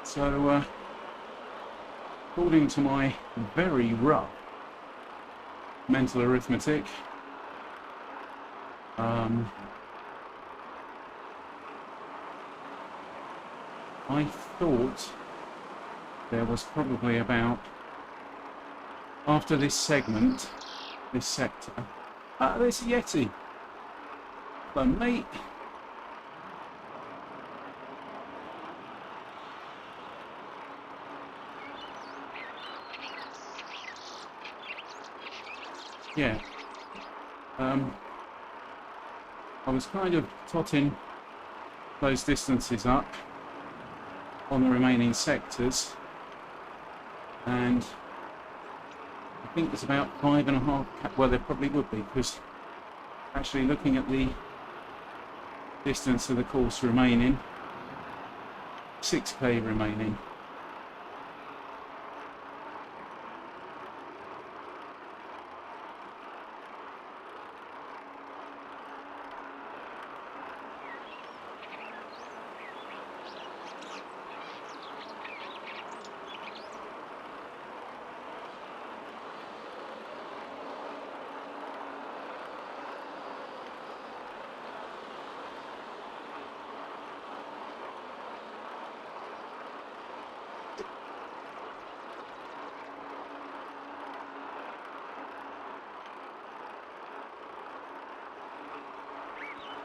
So, according to my very rough mental arithmetic, I thought there was probably about, after this segment, this sector, there's a Yeti. Hello, mate. Yeah. I was kind of totting those distances up on the remaining sectors, and I think there's about 5.5, well there probably would be, because actually looking at the distance of the course remaining, 6k remaining.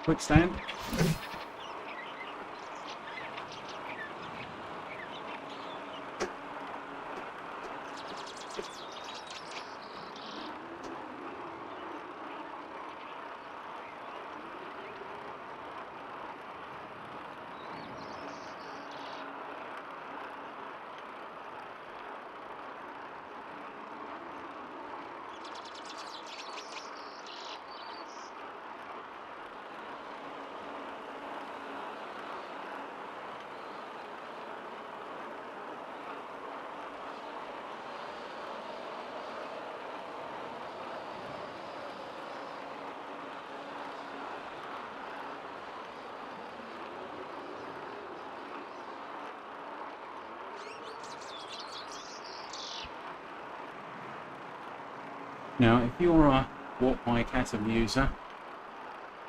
Quick stand. Now, if you're a Watt Bike Atom user,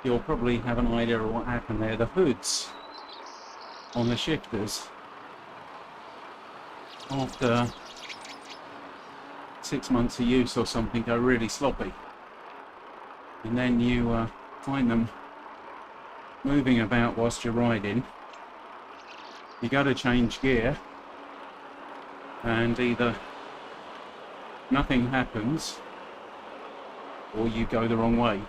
you'll probably have an idea of what happened there. The hoods on the shifters, after 6 months of use or something, go really sloppy. And then you find them moving about whilst you're riding. You got to change gear, and either nothing happens or you go the wrong way.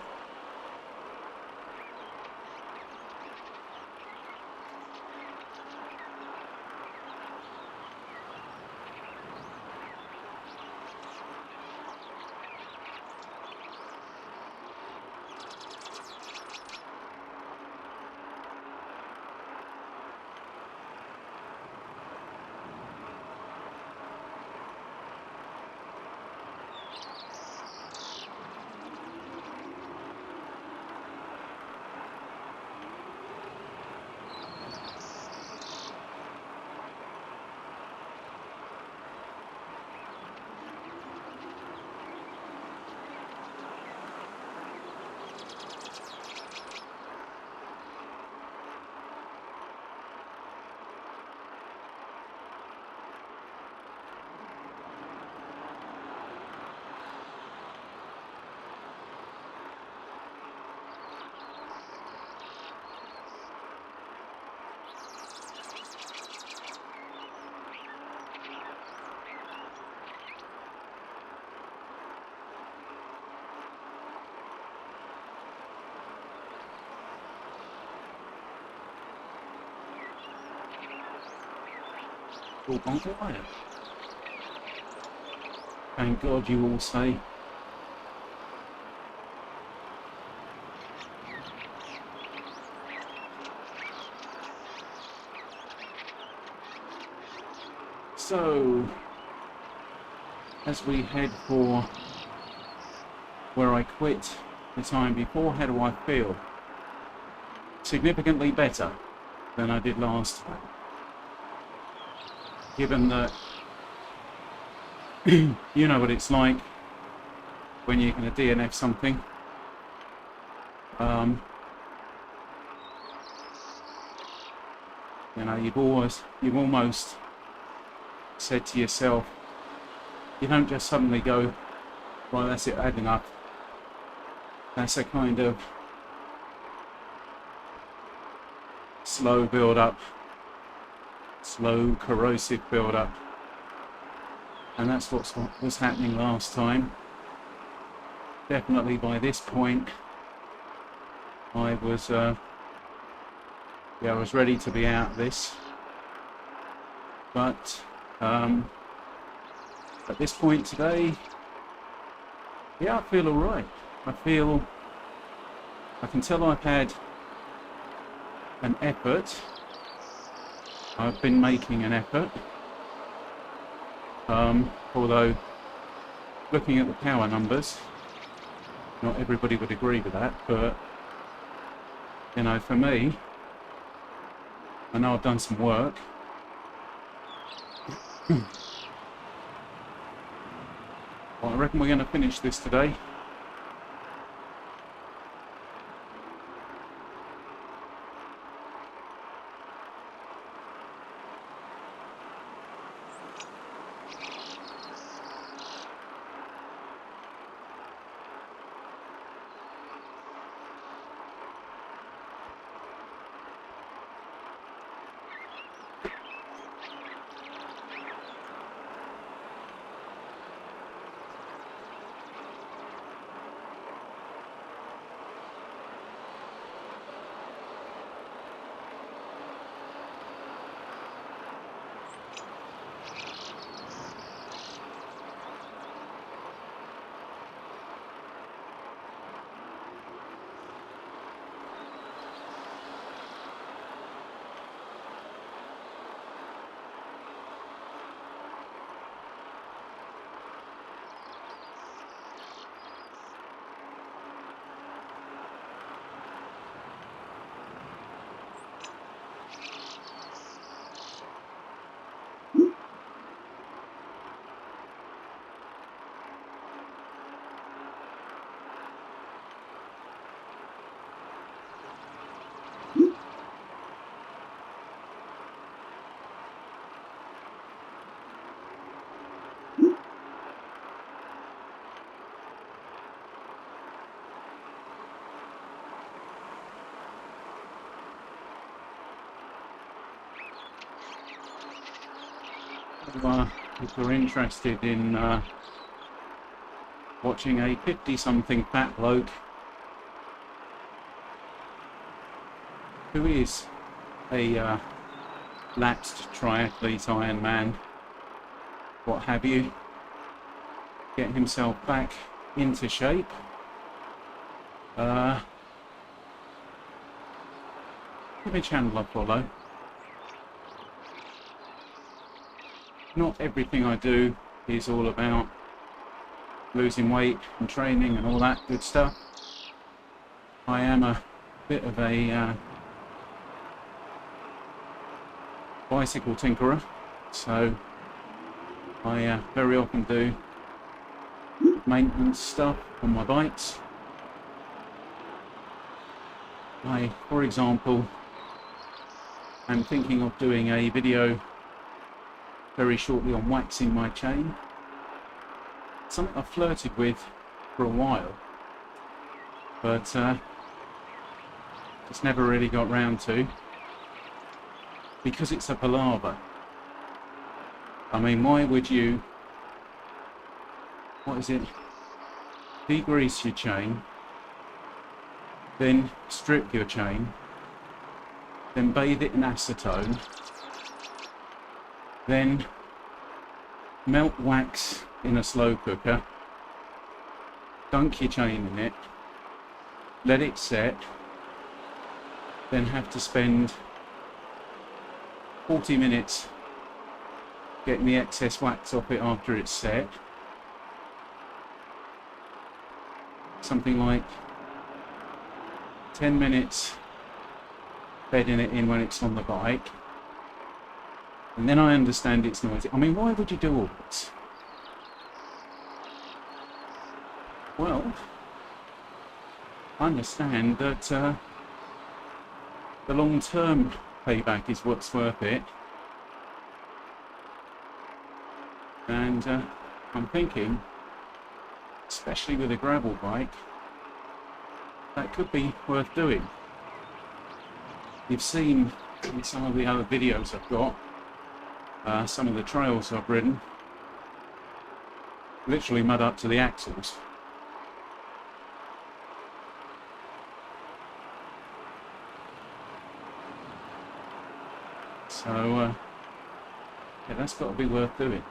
All by wire. Thank God, you all say. So, as we head for where I quit the time before, how do I feel? Significantly better than I did last time. Given that you know what it's like when you're going to DNF something. You know, you've almost said to yourself, you don't just suddenly go, right, that's it, had enough. That's a kind of slow build up, slow corrosive build up. And that's what was happening last time. Definitely by this point, I was ready to be out of this. But at this point today, yeah, I feel all right. I can tell I've had an effort. I've been making an effort. Although, looking at the power numbers, not everybody would agree with that, but, you know, for me, I know I've done some work. Well, I reckon we're going to finish this today. If you're interested in watching a 50-something fat bloke who is a lapsed triathlete, Ironman, what have you, get himself back into shape, give me a channel I follow. Not everything I do is all about losing weight and training and all that good stuff. I am a bit of a bicycle tinkerer, so I very often do maintenance stuff on my bikes. I, for example, am thinking of doing a video very shortly on waxing my chain. Something I've flirted with for a while, but just never really got round to, because it's a palaver. I mean, why would you, degrease your chain, then strip your chain, then bathe it in acetone, Then melt wax in a slow cooker, dunk your chain in it, let it set, then have to spend 40 minutes getting the excess wax off it after it's set. Something like 10 minutes bedding it in when it's on the bike. And then I understand it's noisy. I mean, why would you do all this? Well, I understand that the long-term payback is what's worth it. And I'm thinking, especially with a gravel bike, that could be worth doing. You've seen in some of the other videos I've got, some of the trails I've ridden, literally mud up to the axles. So, yeah, that's got to be worth doing.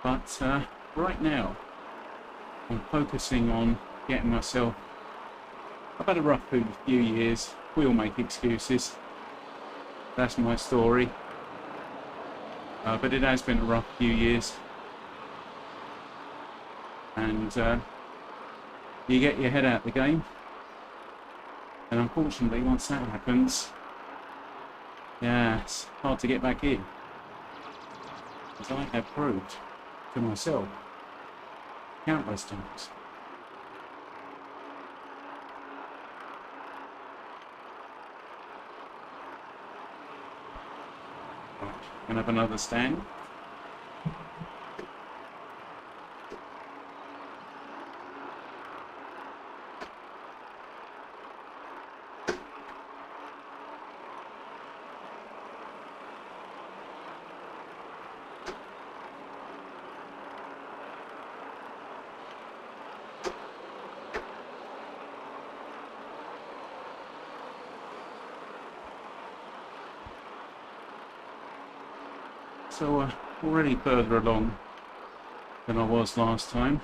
But right now, I'm focusing on getting myself. I've had a rough few years. We all make excuses. That's my story. But it has been a rough few years. And you get your head out the game. And unfortunately, once that happens, yeah, it's hard to get back in. As I have proved to myself countless times. Right, can I have another stand? So already further along than I was last time.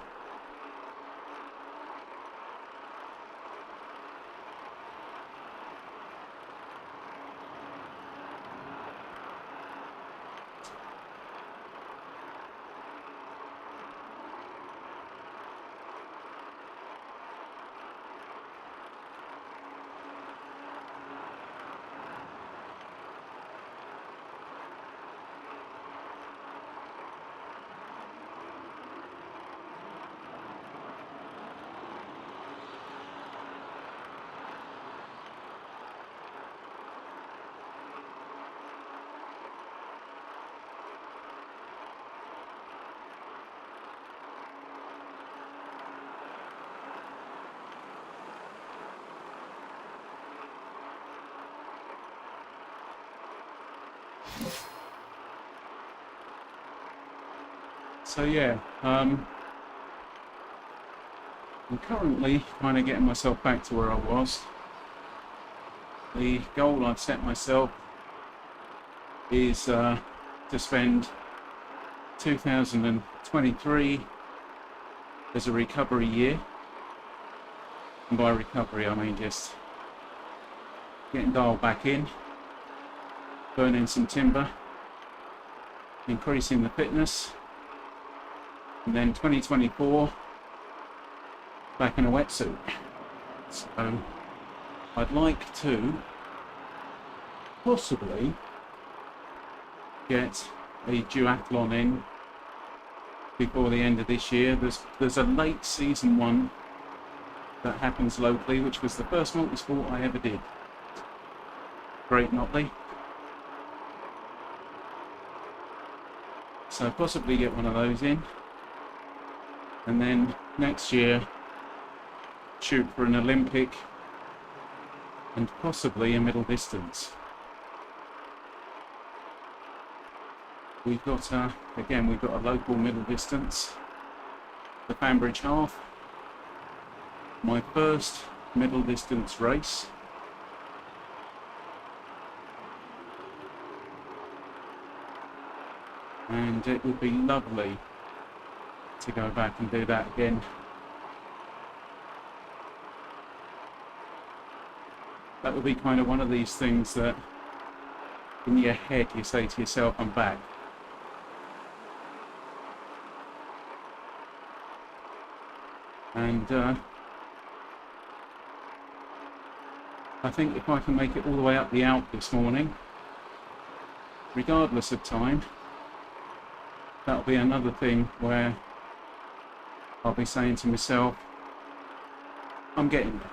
So yeah, I'm currently kind of getting myself back to where I was. The goal I've set myself is to spend 2023 as a recovery year. And by recovery I mean just getting dialed back in, burning some timber, increasing the fitness, and then 2024 back in a wetsuit. So I'd like to possibly get a duathlon in before the end of this year. There's a late season one that happens locally, which was the first multi-sport I ever did. Great Notley. So possibly get one of those in, and then next year shoot for an Olympic and possibly a middle distance. We've got again, we've got a local middle distance, the Banbridge Half, my first middle distance race. And it would be lovely to go back and do that again. That would be kind of one of these things that in your head you say to yourself, I'm back. And I think if I can make it all the way up the Alpe this morning, regardless of time, that'll be another thing where I'll be saying to myself, I'm getting there.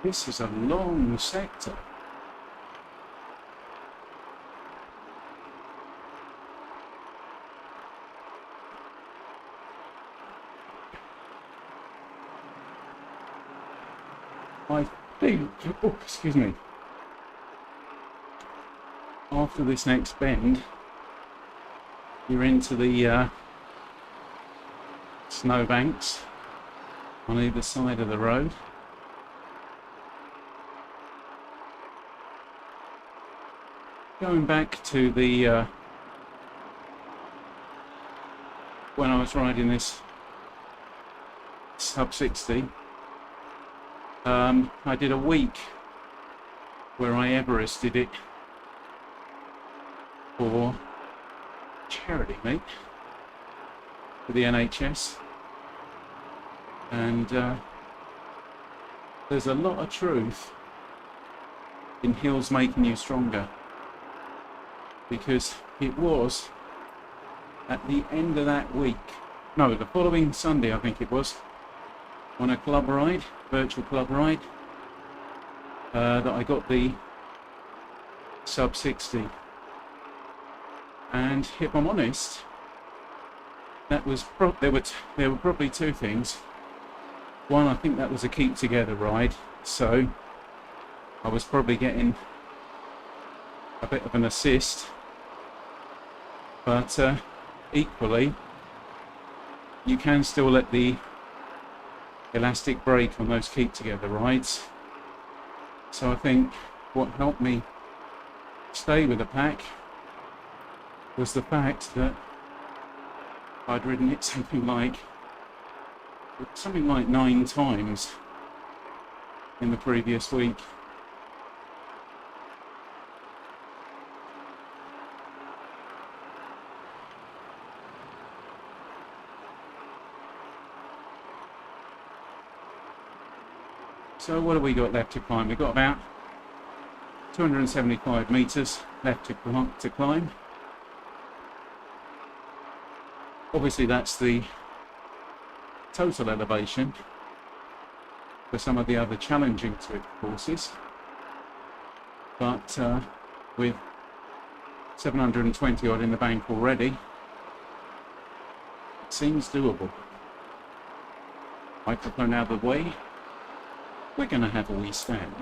This is a long sector. I think, oh, excuse me, after this next bend, you're into the snowbanks on either side of the road. Going back to the when I was riding this sub 60, I did a week where I Everested it for charity meet for the NHS, and there's a lot of truth in hills making you stronger, because it was at the end of that week, no, the following Sunday I think it was, on a club ride, virtual club ride, that I got the sub 60. And if I'm honest, that was there were probably two things. One, I think that was a keep together ride, so I was probably getting a bit of an assist, but equally you can still let the elastic break on those keep together rides. So I think what helped me stay with the pack was the fact that I'd ridden it something like 9 times in the previous week. So what have we got left to climb? We've got about 275 meters left to climb. Obviously that's the total elevation for some of the other challenging courses, but with 720 odd in the bank already, it seems doable. Microphone out of the way, we're going to have a wee stand.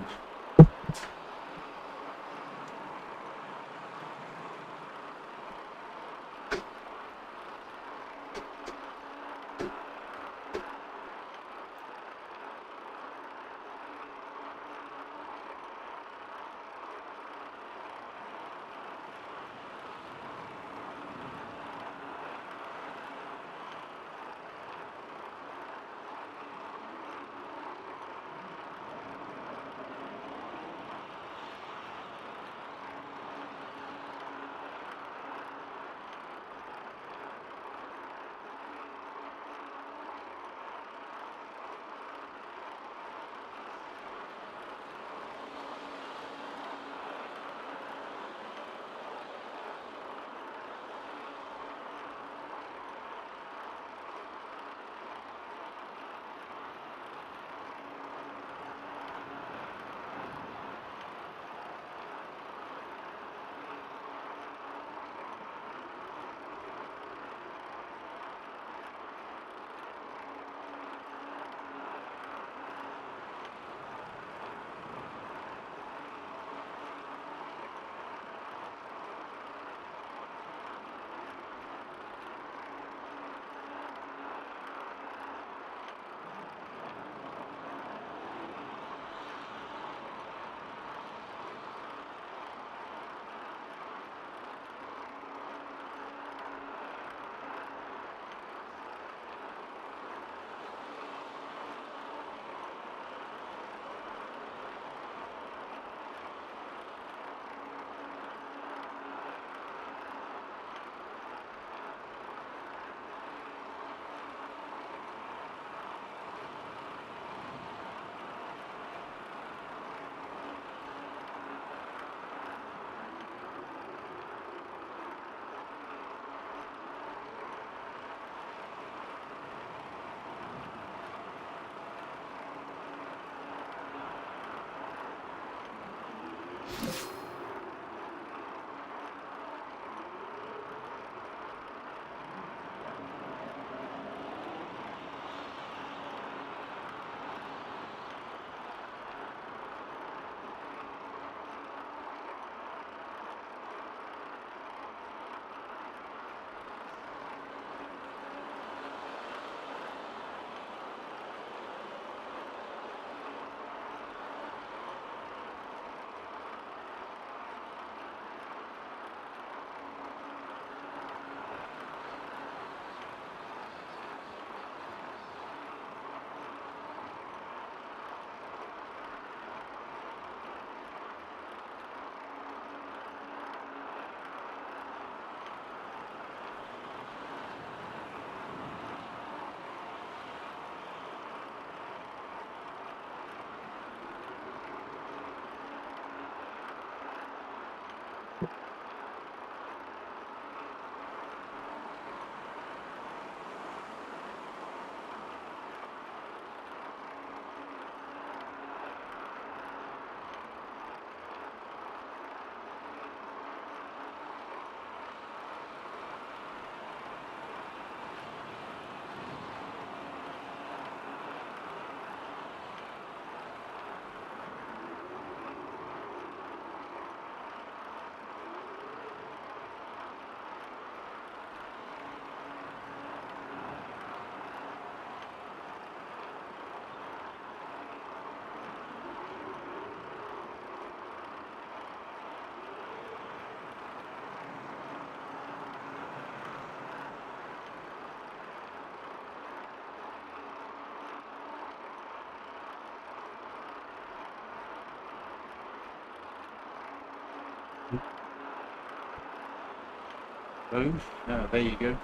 Boom. There you go.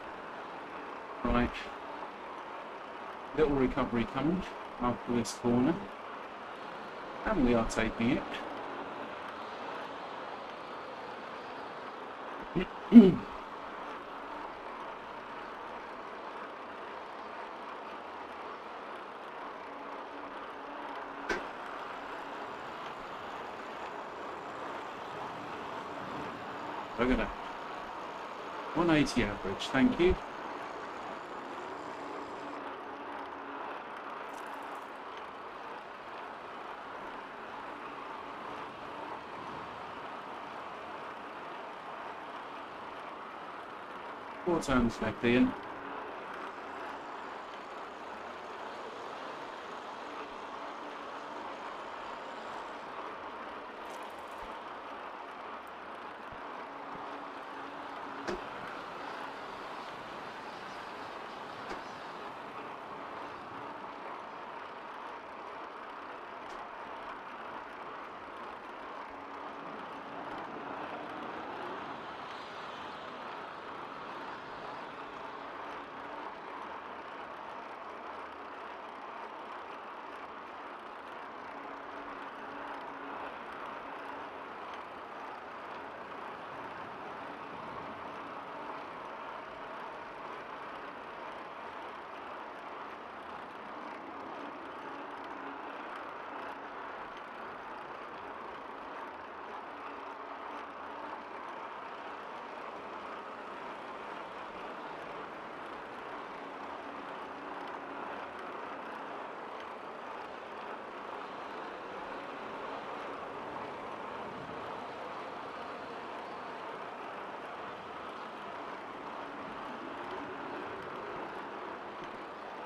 Right. Little recovery coming after this corner. And we are taking it. Look at that. 180 average, thank you. Four turns left, Ian.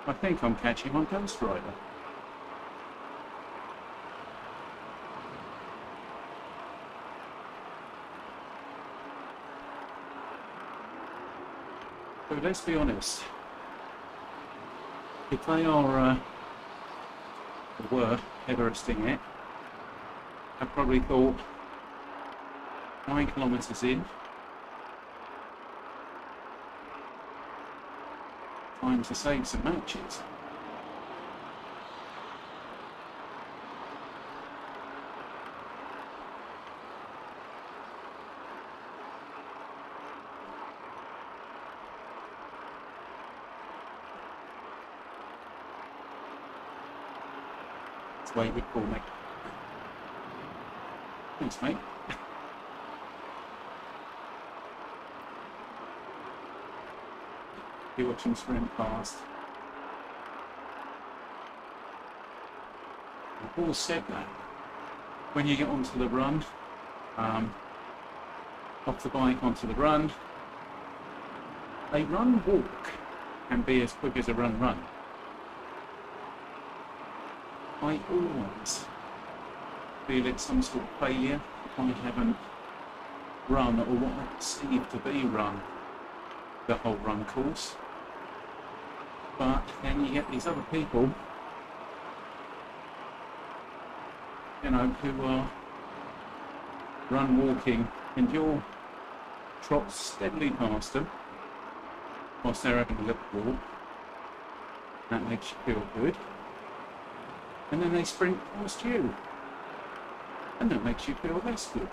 I think I'm catching my Ghost Rider. So let's be honest. If they are were Everesting it, I probably thought 9 kilometres in, time to save some matches. That's the way you would call me. Thanks, mate. You watch them sprint past. I've always said that when you get onto the run, off the bike onto the run, a run walk can be as quick as a run run. I always feel it's some sort of failure if I haven't run, or what I perceive to be run, the whole run course. But then you get these other people, you know, who are run walking, and you'll trot steadily past them whilst they're having a little walk. That makes you feel good. And then they sprint past you, and that makes you feel less good.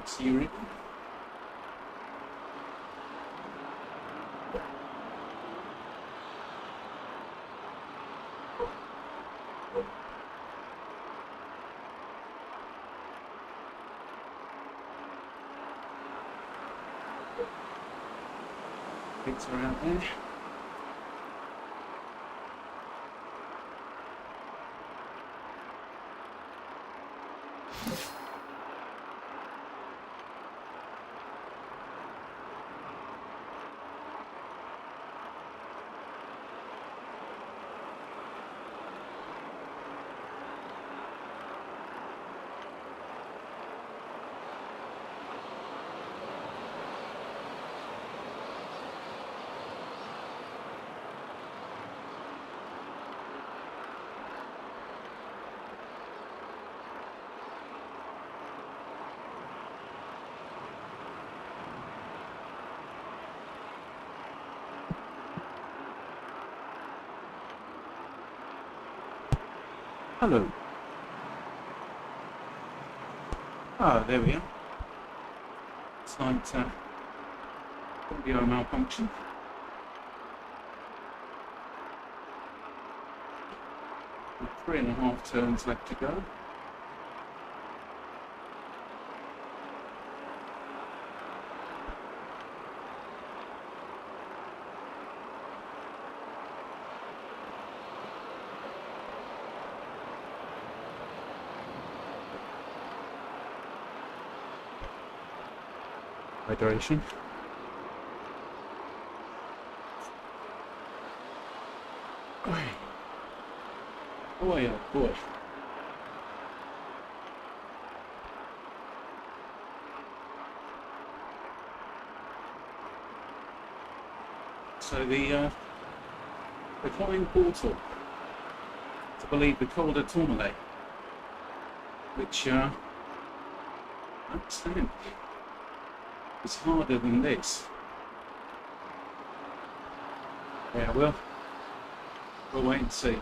steering. Bits are out there. Hello. Ah, there we are. Slight audio malfunction. With 3.5 turns left to go. Hydration. Oh yeah, boy. So the flying portal, to believe the Col de Tourmalet, which I understand is harder than this. Yeah, well, we'll wait and see.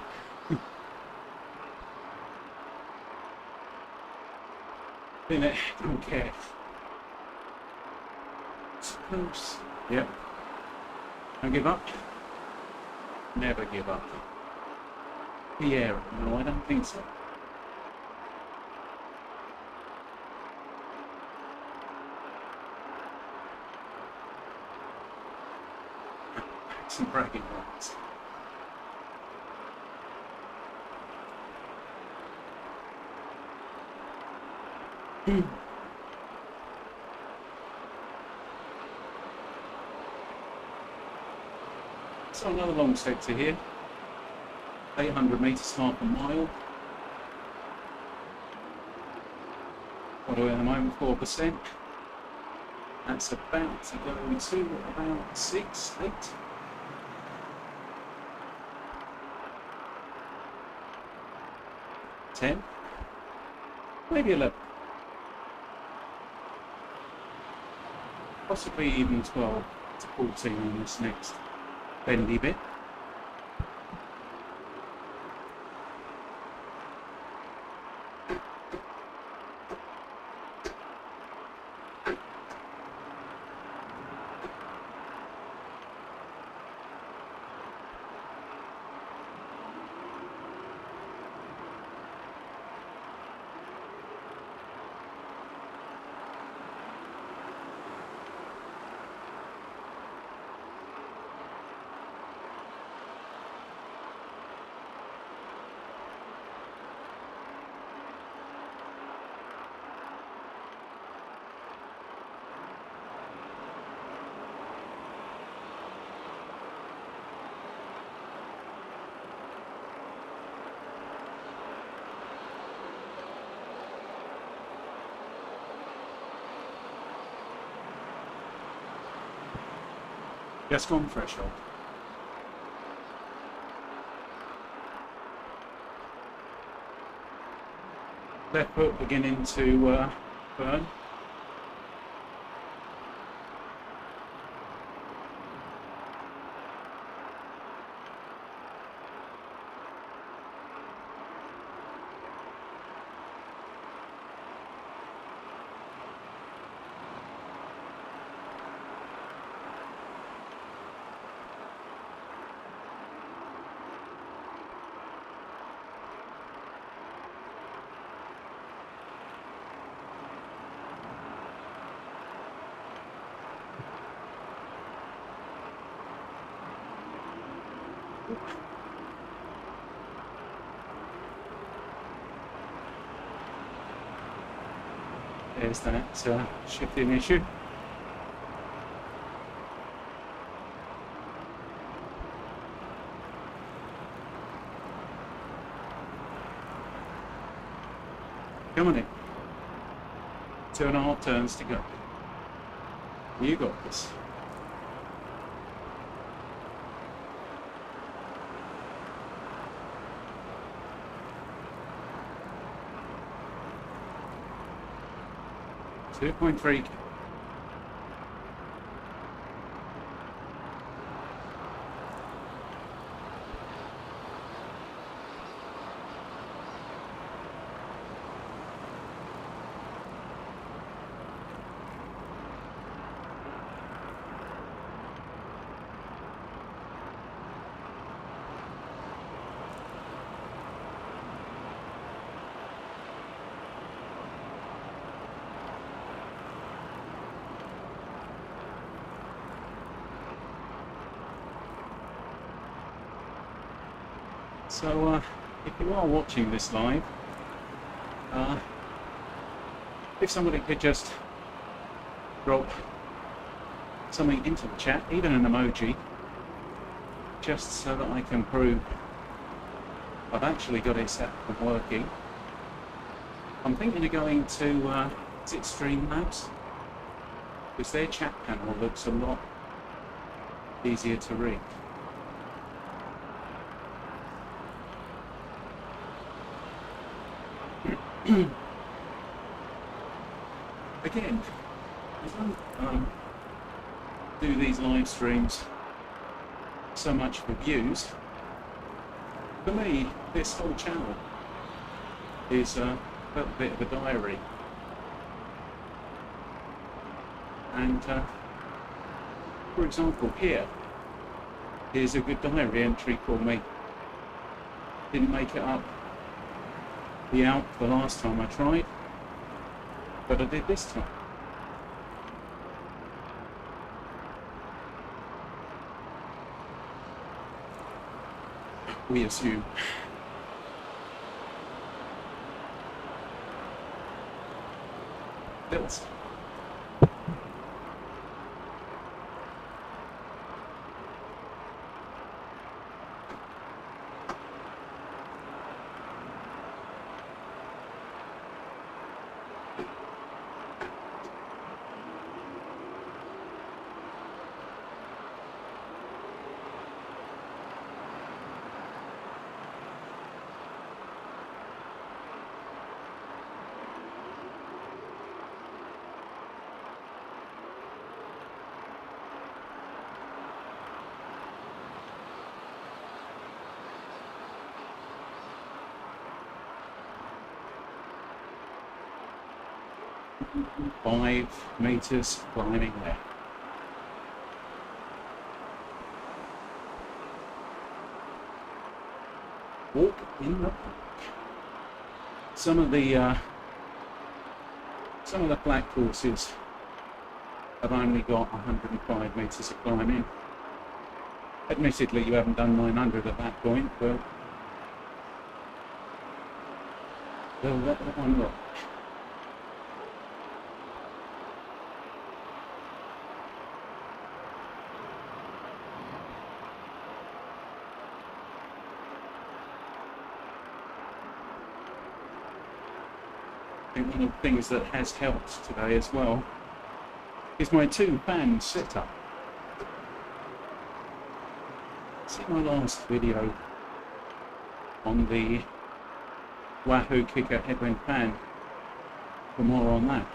Then don't care. Suppose. Yep. Don't give up. Never give up. Yeah, no, I don't think so. Some bragging rights. So another long sector here. 800 metres, half a mile. What are we at the moment? 4%. That's about to go to about 6, 8. Maybe 11, possibly even 12 to 14 on this next bendy bit. Just gone threshold. Left foot beginning to burn. There's that shifting issue. Come on in. 2.5 turns to go. You got this. .3. So, if you are watching this live, if somebody could just drop something into the chat, even an emoji, just so that I can prove I've actually got it set up and working. I'm thinking of going to, is it Streamlabs? Because their chat panel looks a lot easier to read. Again, I don't do these live streams so much for views. For me, this whole channel is a little bit of a diary. And for example, here's a good diary entry for me. Didn't make it up the Alpe the last time I tried, but I did this time. We assume. Bills. .5 meters climbing there. Walk in the park. Some of the flat courses have only got 105 meters of climbing. Admittedly, you haven't done 900 at that point, but they'll let that one rock. I think one of the things that has helped today as well is my 2-fan setup. See my last video on the Wahoo Kicker headwind fan for more on that.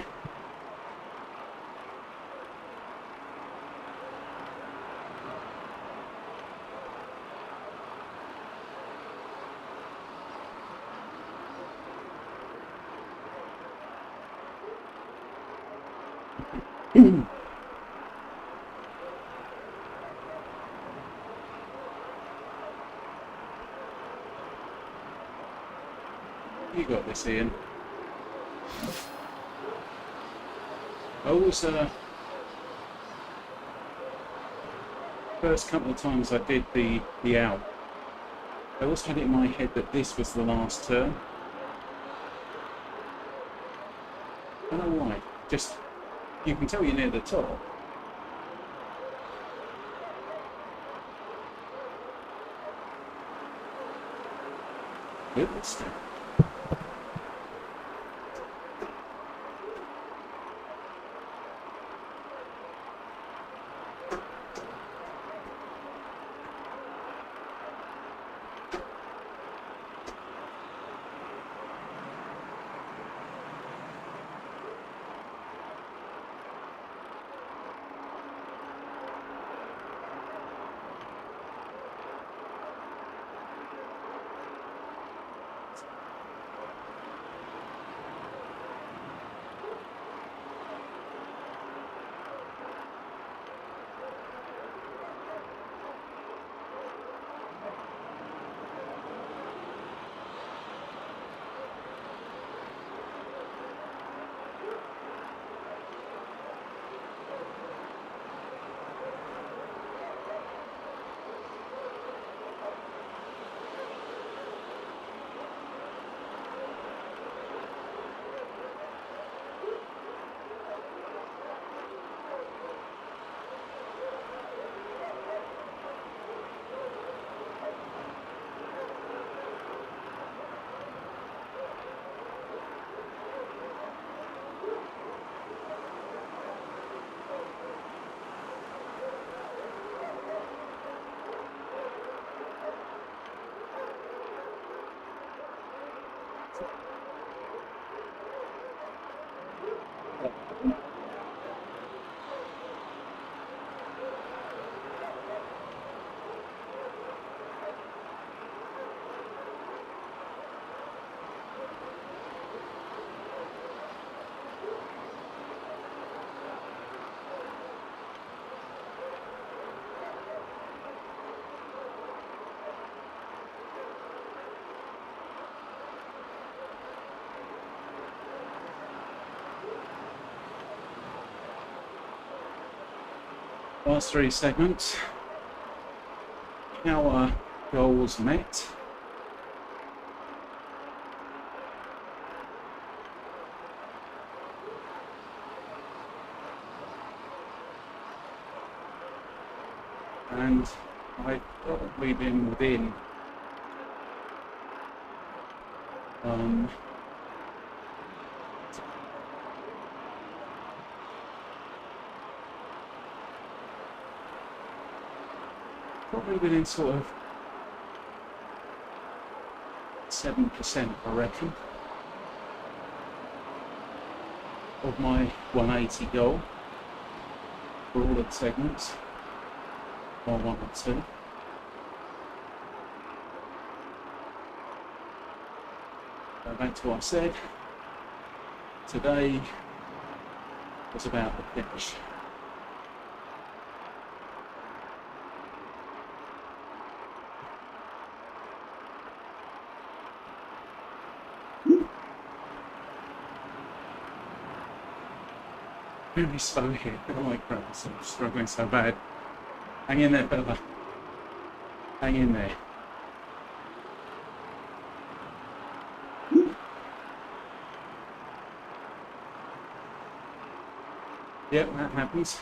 You got this, Ian. I was first couple of times I did the Alpe, I always had it in my head that this was the last turn. I don't know why. Just, you can tell you're near the top. Interesting. Last 3 segments. Power goals met. And I've probably been within probably within sort of 7%, I reckon, of my 180 goal for all of the segments, or 1 or 2. Go back to what I said. Today was about the finish. Very slow here. Oh my crap, I'm struggling so bad. Hang in there, fella. Hang in there. Yep, that happens.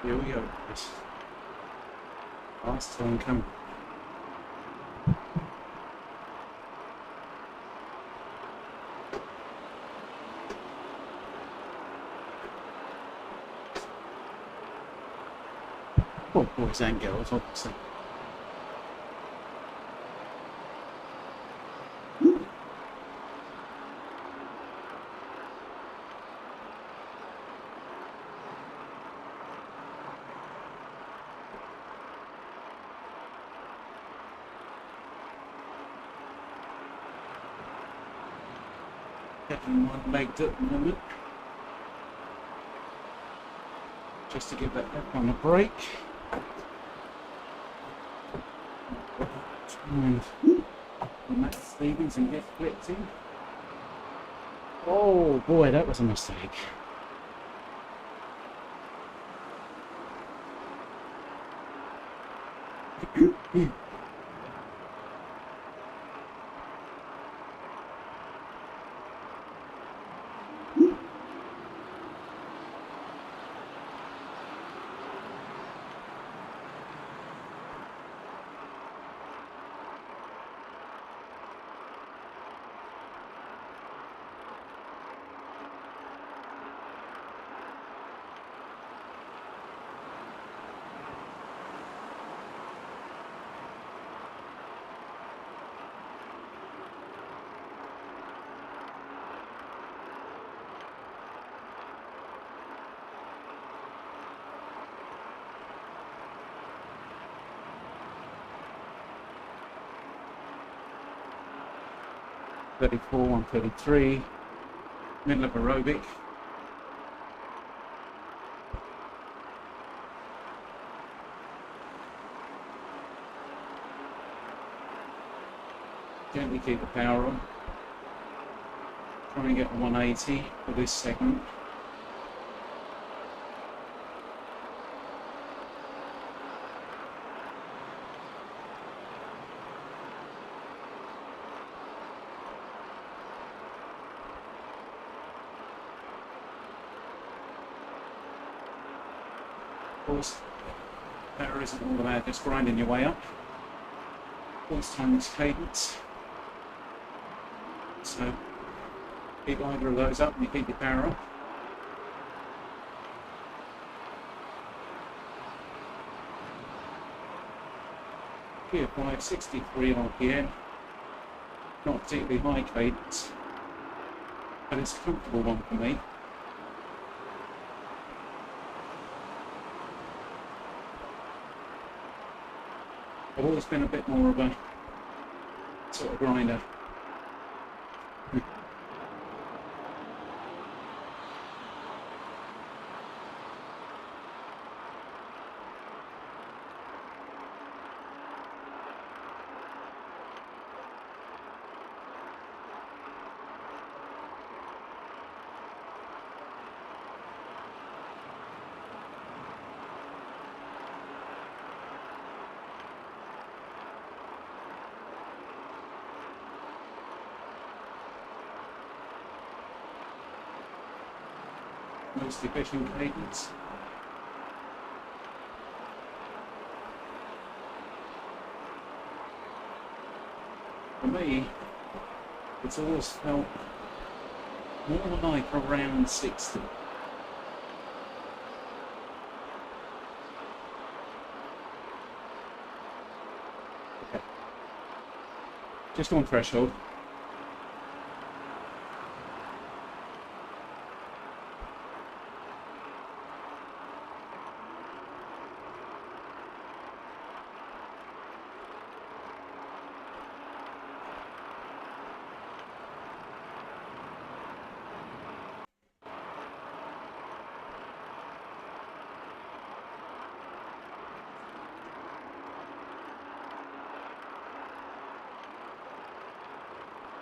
Here we go. This last turn coming. Oh, boys and girls, obviously. Getting one legged at the moment. Just to give that back on a break. And Matt Stevens and get flipped in. Oh boy, that was a mistake. .34, 133, middle of aerobic. Gently keep the power on. Try and get a 180 for this segment. Of course, power isn't all about just grinding your way up. Force times cadence. So keep either of those up and you keep your power up. Gear 5, 63 RPM. Not particularly high cadence, but it's a comfortable one for me. I've always been a bit more of a sort of grinder. Most efficient cadence. For me, it's always felt more like around 60. Okay. Just on threshold.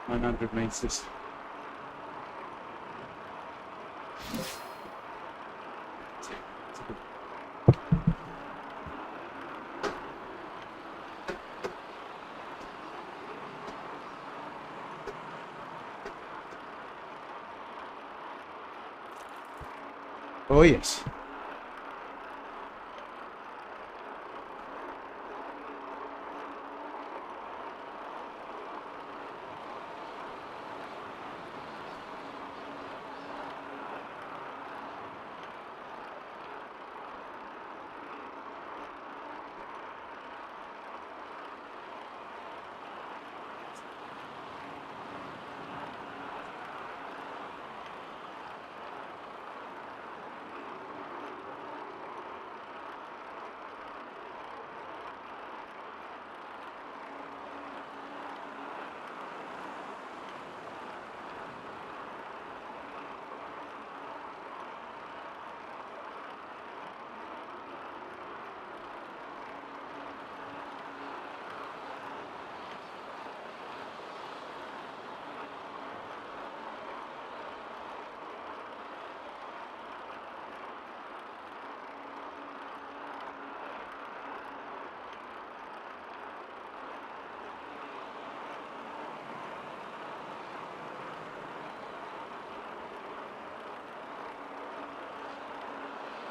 .900 meters. Oh yes.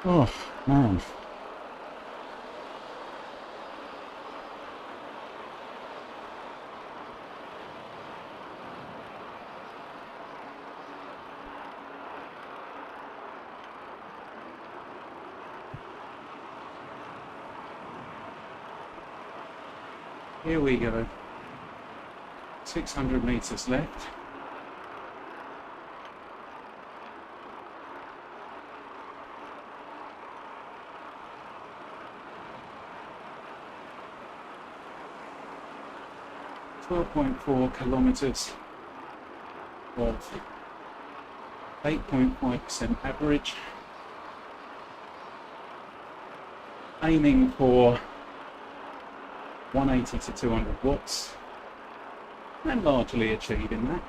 Oh, man. Here we go. 600 meters left. .4 kilometers of 8.5% average. Aiming for 180 to 200 watts and largely achieving that.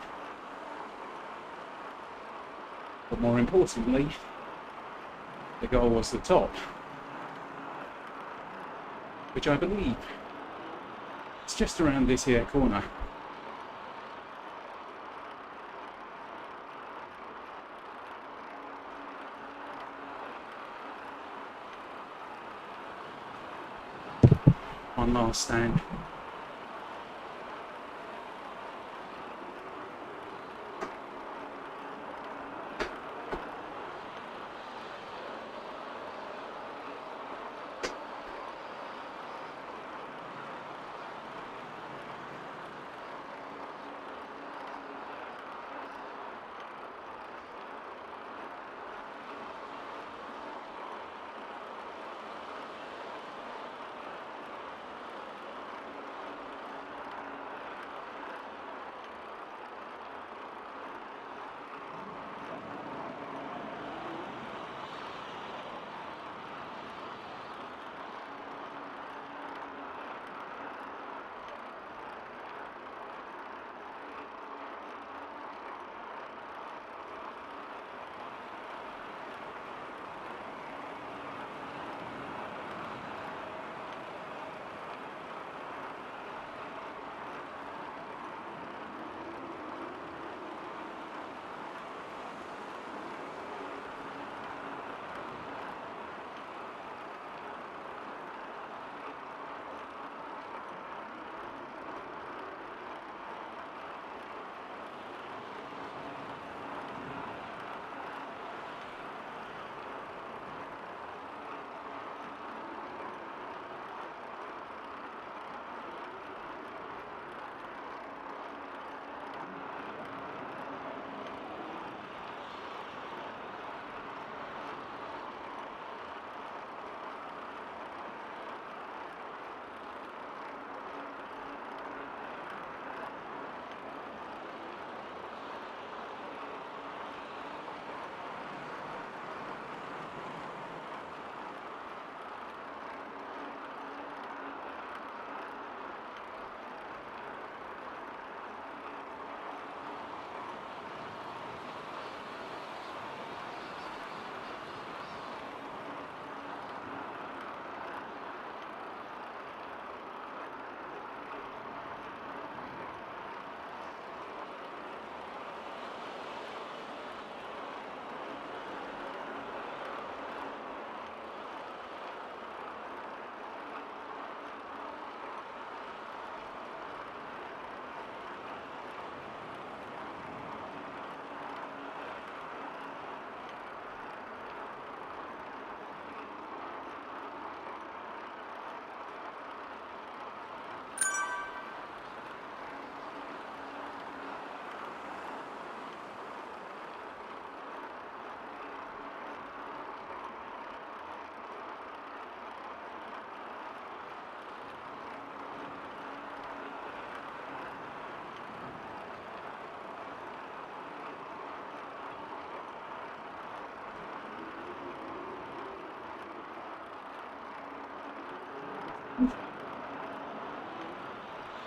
But more importantly, the goal was the top, which I believe is just around this here corner. One last stand.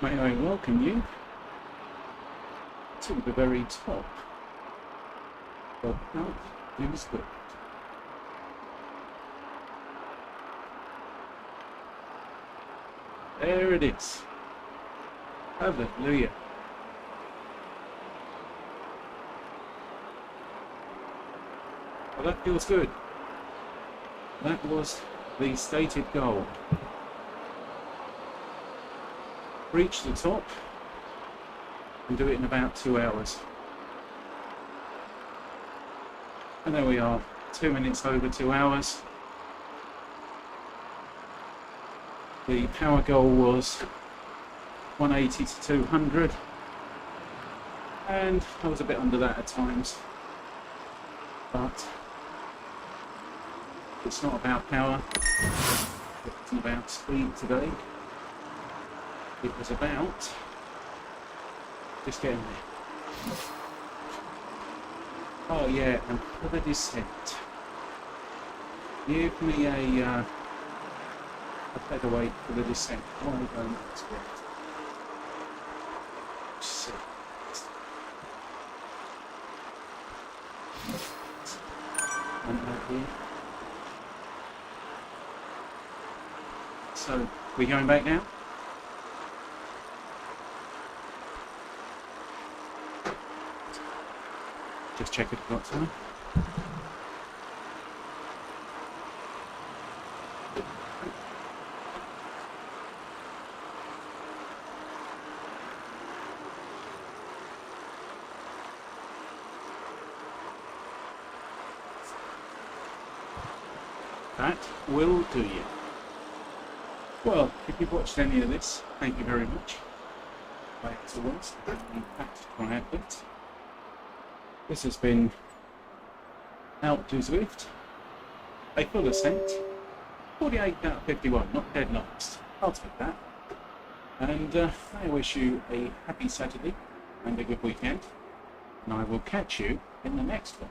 May I welcome you to the very top of Alpe Swift. There it is. Hallelujah. Well, that feels good. That was the stated goal. Reach the top and do it in about 2 hours. And there we are, 2 minutes over 2 hours. The power goal was 180 to 200, and I was a bit under that at times, but it's not about power, it's about speed today. It was about just getting there. Oh yeah, and for the descent, give me a featherweight for the descent. Why don't I expect? So, we going back now? Just check it, got time. That will do you. Well, if you've watched any of this, thank you very much. Like as always, impact my advert. This has been Alpe Zwift, a full ascent, 48 out of 51, not dead last. I'll take that. And I wish you a happy Saturday and a good weekend. And I will catch you in the next one.